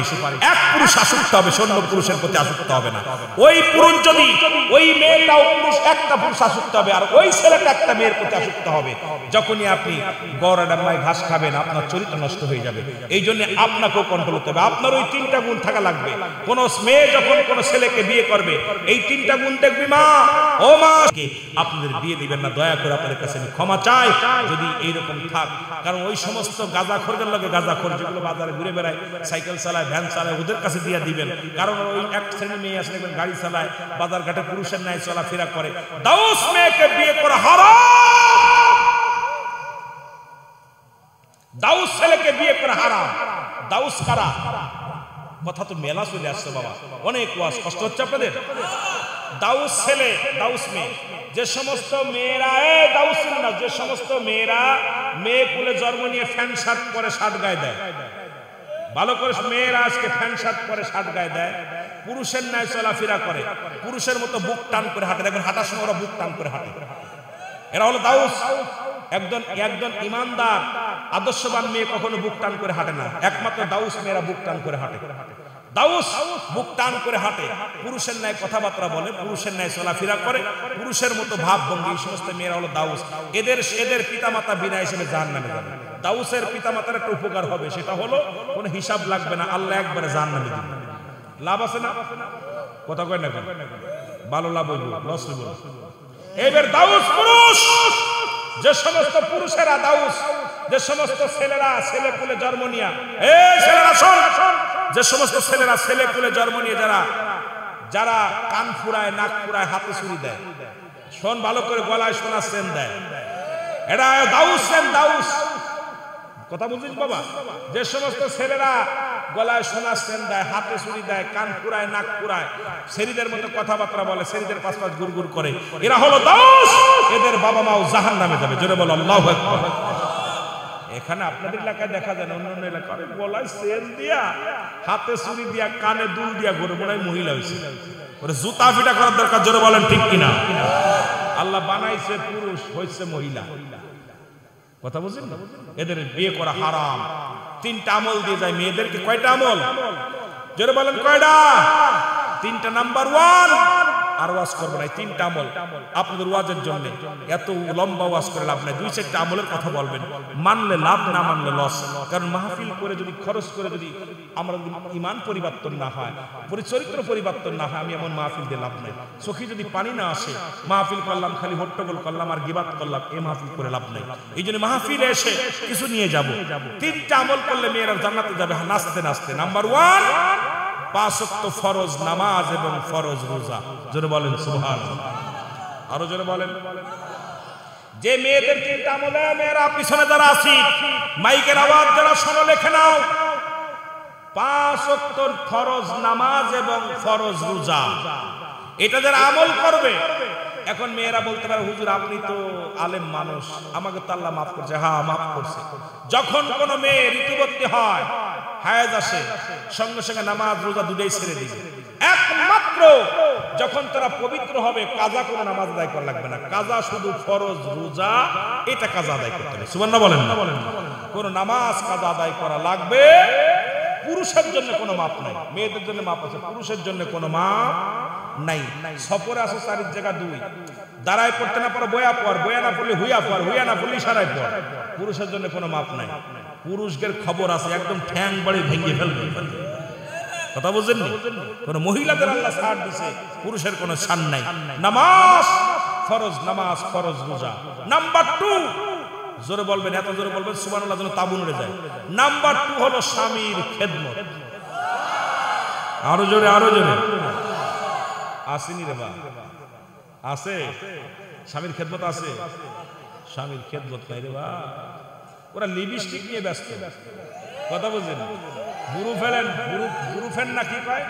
এক পুরুষ আসক্ত হবে, অন্য পুরুষের প্রতি আসক্ত হবে না। ওই পুরুষ যদি, ওই মেয়েটাও পুরুষ, একটা পুরুষ আসক্ত হবে, আর ওই ছেলেটা একটা মেয়ের প্রতি আসক্ত হবে। যখনই আপনি গড়া ডাম্বায় ঘাস খাবেন, আপনার চরিত্র নষ্ট হয়ে যাবে। এই জন্য আপনাকেও কন্ট্রোল করতে হবে, আপনার ওই 3টা গুণ থাকা লাগবে। কোন মেয়ে যখন কোন ছেলেকে বিয়ে করবে, এই 3টা গুণ দেখবি মা, ও মা, আপনাদের বিয়ে দিবেন না, দয়া করে আপনাদের কাছে আমি ক্ষমা চাই যদি এইরকম থাক। কারণ ওই সমস্ত গাঁজাখোরদের লগে গাঁজাখোর যেগুলো বাজারে ঘুরে বেড়ায়, সাইকেল চালায়, ভ্যান চালায়, ওদের কাছে দিয়ে দিবেন। কারণ ওই এক শ্রেণীর মেয়ে আছে দেখবেন গাড়ি চালায়, বাজার ঘাটে পুরুষের ন্যায় চলাফেরা করে। দাউস মেয়েকে বিয়ে করা হারাম, দাউস ছেলেকে বিয়ে করা হারাম। দাউস কারা? কথা তো মেলা চলে আসছে বাবা, অনেক ওয়াজ, কষ্ট হচ্ছে আপনাদের। দাউস ছেলে, দাউস মেয়ে, যে সমস্ত মেয়েরা দাউস না, যে সমস্ত মেয়েরা মেয়ে কুলে জন্ম নিয়ে ফ্যান শার্ট পরে, শার্ট গায়ে দেয়, ভালো করে মেয়েরা আজকে ফ্যান শার্ট পরে, শার্ট গায়ে দেয়, পুরুষের ন্যায় চলাফেরা করে, পুরুষের মতো বুক টান করে হাঁটে, দেখবেন হাঁটার সময় ওরা বুক টান করে হাঁটে, এরা হলো দাউস। একজন ইমানদার আদর্শবান মেয়ে কখনো বুক টান করে হাঁটে না, একমাত্র দাউস মেয়েরা বুক টান করে হাঁটে। দাউস বুক টান করে হাঁটে, পুরুষের ন্যায় কথাবার্তা বলে, পুরুষের ন্যায় চলাফেরা করে, পুরুষের মতো ভাব ভঙ্গি, এই সমস্ত মেয়েরা হলো দাউস। এদের পিতামাতা বিনা হিসেবে জাহান্নামে যাবে। দাউসের পিতামাতার একটা উপকার হবে, সেটা হলো কোনো হিসাব লাগবে না, আল্লাহ একবারে জাহান্নামে দিবে। লাভ আছে না? কথা কয় না, ভালো লাভ হইব, লস হইব। এবার দাউস পুরুষ, যে সমস্ত পুরুষেরা দাউস, যে সমস্ত ছেলেরা ছেলে কুলে জন্ম নিয়া, ছেলেরা শোন, যে সমস্ত ছেলেরা ছেলে কুলে জন্ম নিয়ে যারা কান ফুরায়, নাক ফুরায়, হাতে ছুরি দেয়, শোন ভালো করে, গলায় সোনার চেন দেয়, এটা দাউস। দাউস কথা বুঝিস বাবা? যে সমস্ত ছেলেরা গলায় সোনার চেন দেয়, হাতে ছুরি দেয়, কান ফুরায়, নাক ফুরায়, শরীরের মতো কথাবার্তা বলে, শরীরের পাশ গুড়গুড় করে, এরা হলো দাউস। এদের বাবা মাও জাহান্নামে যাবে, জোরে বলো আল্লাহু আকবার। এখানে আপনাদের এলাকায় দেখা যায়, অন্য এলাকায় গলায় চেন দিয়া, হাতে ছুরি দিয়া, কানে দুল দিয়া ঘুরে, মনে হয় মহিলা হয়েছে, ওরে জুতা ফিটা করার দরকার, জোরে বলেন ঠিক কিনা? আল্লাহ বানাইছে পুরুষ, হয়েছে মহিলা, কথা বুঝলেন? এদের বিয়ে করা হারাম। 3টা আমল দিয়ে যায় মেয়েদেরকে। কয়টা আমল? জোরে বলেন কয়টা? 3টা। নাম্বার 1, আর ওয়াজ করবো না। 3টা আমল আপনাদের ওয়াজের জন্য, এত লম্বা ওয়াজ করে লাভ নাই। 2-4টা আমলের কথা বলবেন, মানলে লাভ, না মানলে লস। কারণ মাহফিল করে যদি খরচ করে যদি আমরা ইমান পরিবর্তন না হয়, চরিত্র পরিবর্তন না হয়, আমি এমন মাহফিল দিয়ে লাভ নাই। চোখে যদি পানি না আসে, মাহফিল করলাম খালি হট্টগোল করলাম আর গিবাত করলাম, এই মাহফিল করে লাভ নাই। এই জন্য মাহফিলে এসে কিছু নিয়ে যাব। 3টা আমল করলে মেয়েরা জান্নাতে যাবে নাচতে নাচতে। নাম্বার 1, 5 ওয়াক্ত ফরজ নামাজ এবং ফরজ রোজা। জোরে বলেন সুবহানাল্লাহ। আরো জোরে বলেন। যে মেয়েদের 3টা আমল, মেয়েরা পিছনে যারা আছি মাইকের আওয়াজ যারা শোনো লিখে নাও, 5 ওয়াক্ত ফরজ নামাজ এবং ফরজ রোজা, এটা যারা আমল করবে। এখন মেয়েরা বলতে পারে হুজুর আপনি তো আলেম মানুষ, আমাকে তো আল্লাহ মাফ করছে। হ্যাঁ মাফ করছে। যখন কোন মেয়ে ঋতুবতী হয়, হায়েজ আসে, সঙ্গে সঙ্গে নামাজ রোজা দুটোই ছেড়ে দিবে। একমাত্র যখন তারা পবিত্র হবে, কাজা কোনো নামাজ আদায় করা লাগবে না। কাজা শুধু ফরজ রোজা, এটা কাজা আদায় করতে হবে। সুবহানাল্লাহ বলেন না? কোন নামাজ কাজা আদায় করা লাগবে। পুরুষের জন্য কোনো মাপ নাই, মেয়েদের জন্য মাপ আছে, পুরুষের জন্য কোনো মাপ নাই। সফরে আসো 4 জায়গা 2, দাঁড়ায় পড়তে না পারো বয়া পর, বয়া না পড়লে হুইয়া পর, হুইয়া না পড়লে ইশারায় পর। পুরুষের জন্য কোনো মাপ নাই। পুরুষদের খবর আছে, একদম ঠ্যাং বাড়ি ভেঙে ফেলবে। কথা বুঝেন? কোন মহিলাদের আল্লাহ ছাড় দিছে, পুরুষের কোনো ছাড় নাই। নামাজ ফরজ, নামাজ ফরজ রোজা। নাম্বার 2, জোরে বলবেন, এত জোরে বলবেন সুবহানাল্লাহ যেন তাবু নড়ে যায়। নাম্বার 2 হলো স্বামীর খেদমত। আরো জোরে, আরো জোরে। আসেনি রে বা? আছে? স্বামীর খেদমত আছে? স্বামীর খেদমত নাই রে বা। ওরা লিপস্টিক নিয়ে ব্যস্ত। কথা বুঝেন? বুড়ু ফেলেন, বুড়ু ফেন না কি পায়,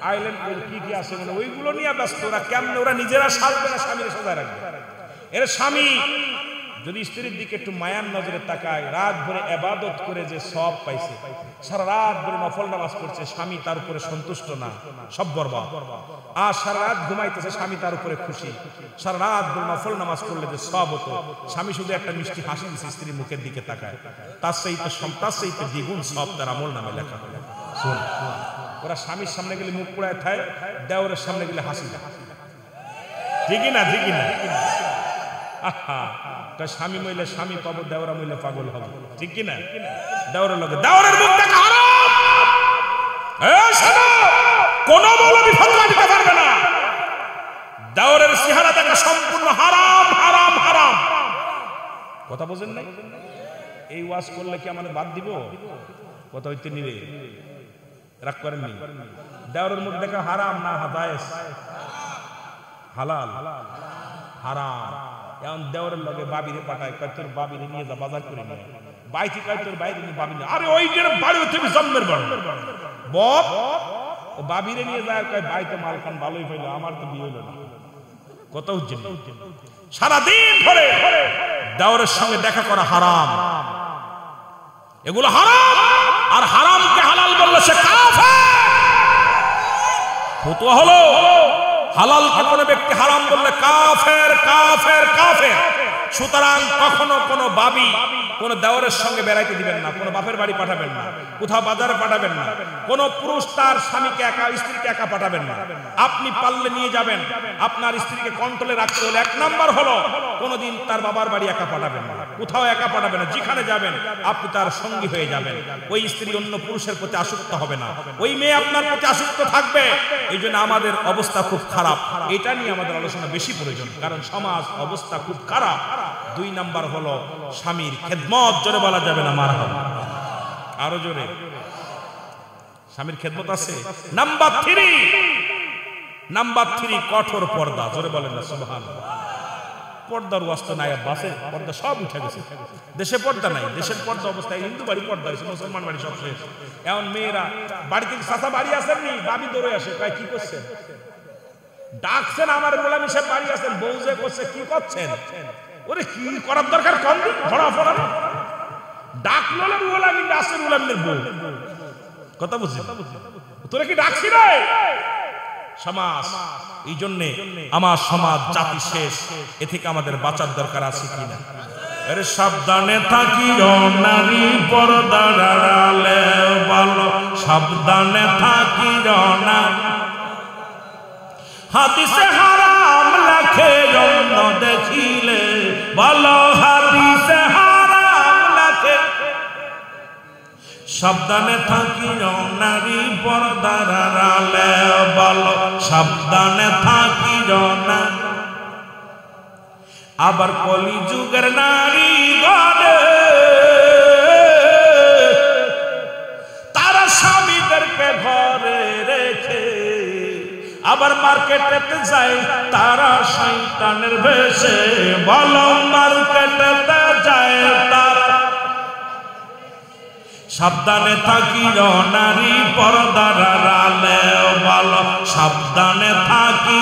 আইল্যান্ড কি কি আছে মানে ওইগুলো নিয়ে ব্যস্ত। ওরা কেমনে, ওরা নিজেরা সাজবে না, স্বামীর সাজায় রাখবে। এর স্বামী যদি স্ত্রীর দিকে একটু মায়ার নজরে তাকায়, রাত ভরে ইবাদত করে যে সব পাইছে, সারা রাত ধরে নফল নামাজ পড়ছে, স্বামী তার উপরে সন্তুষ্ট না, সব বরবাদ। আর সারা রাত ঘুমাইতেছে, স্বামী তার উপরে খুশি। সারা রাত ধরে নফল নামাজ পড়লে যে সব হতো, স্বামী শুধু একটা মিষ্টি হাসি দিচ্ছে স্ত্রীর মুখের দিকে তাকায়, তার চাইতে দ্বিগুণ সব তার আমল নামে লেখা হয়। শোন, ওরা স্বামীর সামনে গেলে মুখ পোড়ায় খায়, দেওরের সামনে গেলে হাসি দেয়। ঠিকই না? ঠিকই না? আহা, স্বামী মহিলা স্বামী পাবো, দেওরা মহিলা পাগল হবে। ঠিক কিনা? দেওরের লগে দেওরের মুখ দেখা হারাম। কোন মৌলবি ফতোয়া দিতে পারবে না। দেওরের চেহারা দেখা সম্পূর্ণ হারাম, হারাম, হারাম। কথা বুঝেন না? এই ওয়াজ করলে কি আমাদের বাদ দিব? কথা হইতে নিবে, রাগ করেননি? দেওরের মুখ দেখা হারাম না জায়েজ? হালাল, হারাম। এখন দেওরের লগে বাবিরে পাঠায়, কয় তোর বাবিরে নিয়ে যা বাজার করে নিয়ে, বাইকে কয় তোর বাইরে নিয়ে বাবি নিয়ে, আরে ওই যে বাড়ি তুমি জন্মের বড় বপ, ও বাবিরে নিয়ে যায়, কয় ভাই তো মালখান ভালোই পাইলো, আমার তো বিয়ে হলো না। কত হচ্ছে সারাদিন ধরে দেওরের সঙ্গে দেখা করা হারাম, এগুলো হারাম। আর হারামকে হালাল বললে সে কাফের। ফতোয়া হলো হালালকে কোন ব্যক্তি হারাম বললে কাফের, কাফের, কাফের। সুতরাং কখনো কোনো বাবি কোন দেওরের সঙ্গে বেড়াইতে দিবেন না, কোন বাপের বাড়ি পাঠাবেন না, কোথাও বাজারে পাঠাবেন না। কোন পুরুষ তার স্বামীকে একা, স্ত্রীকে একা পাঠাবেন না। আপনি পারলে নিয়ে যাবেন। আপনার স্ত্রীকে কন্ট্রোলে রাখতে হলে 1 নাম্বার হলো কোনদিন তার বাবার বাড়ি একা পাঠাবেন না, কোথাও একা পাঠাবেন না। যেখানে যাবেন আপনি তার সঙ্গী হয়ে যাবেন। ওই স্ত্রী অন্য পুরুষের প্রতি আসক্ত হবে না, ওই মেয়ে আপনার প্রতি আসক্ত থাকবে। এই জন্য আমাদের অবস্থা খুব খারাপ, এটা নিয়ে আমাদের আলোচনা বেশি প্রয়োজন, কারণ সমাজ অবস্থা খুব খারাপ। 2 নাম্বার হলো স্বামীর খেদমত। জোরে বলা যাবে না মারহাবা? আরো জোরে। স্বামীর খেদমত আছে। নাম্বার 3 কঠোর পর্দা। জোরে বলেন না সুবহানাল্লাহ। পর্দার ওয়াস্ত নাই, বাসে পর্দা সব উঠে গেছে। দেশে পর্দা নাই, দেশের পর্দা অবস্থায় হিন্দু বাড়ি পর্দা হয়েছে, মুসলমান বাড়ি সব শেষ। এখন মেয়েরা বাড়িতে চাচা বাড়ি আসেননি, বাবি দৌড়ে আসে, কয় কি করছেন? ডাকছেন আমার গোলাম হিসেবে বাড়ি আসেন, বউ যে করছে কি করছেন? ওরে কি করার দরকার কম দিন, ফড়া ফড়া ডাকলো গোলামি আসে, গোলামের বউ। কথা বুঝছি? তোরা কি ডাকছি রে? সমাজ এই জন্যে আমার সমাজ জাতি শেষ। এ থেকে আমাদের বাঁচার দরকার আছে কিনা? আরে সাবধানে থাকি নারী পর্দার আড়ালে, ভালো সাবধানে থাকি নারী। হাদিসে হারাম লেখে অন্য দেখিলে, বলো হাদিসে হারাম লেখে। সাবধানে থাকিও নারী পর্দার আড়ালে, বলো সাবধানে থাকিও না। আবার কলিযুগের নারী গণে তারা স্বামীদেরকে ঘরে রেখে আবার মার্কেটেতে যায় তারা শয়তানের বেশে, বলো মার্কেটেতে যায় তারা। সাবধানে থাকিও নারী পর্দার আড়ালে, বলো সাবধানে থাকিও।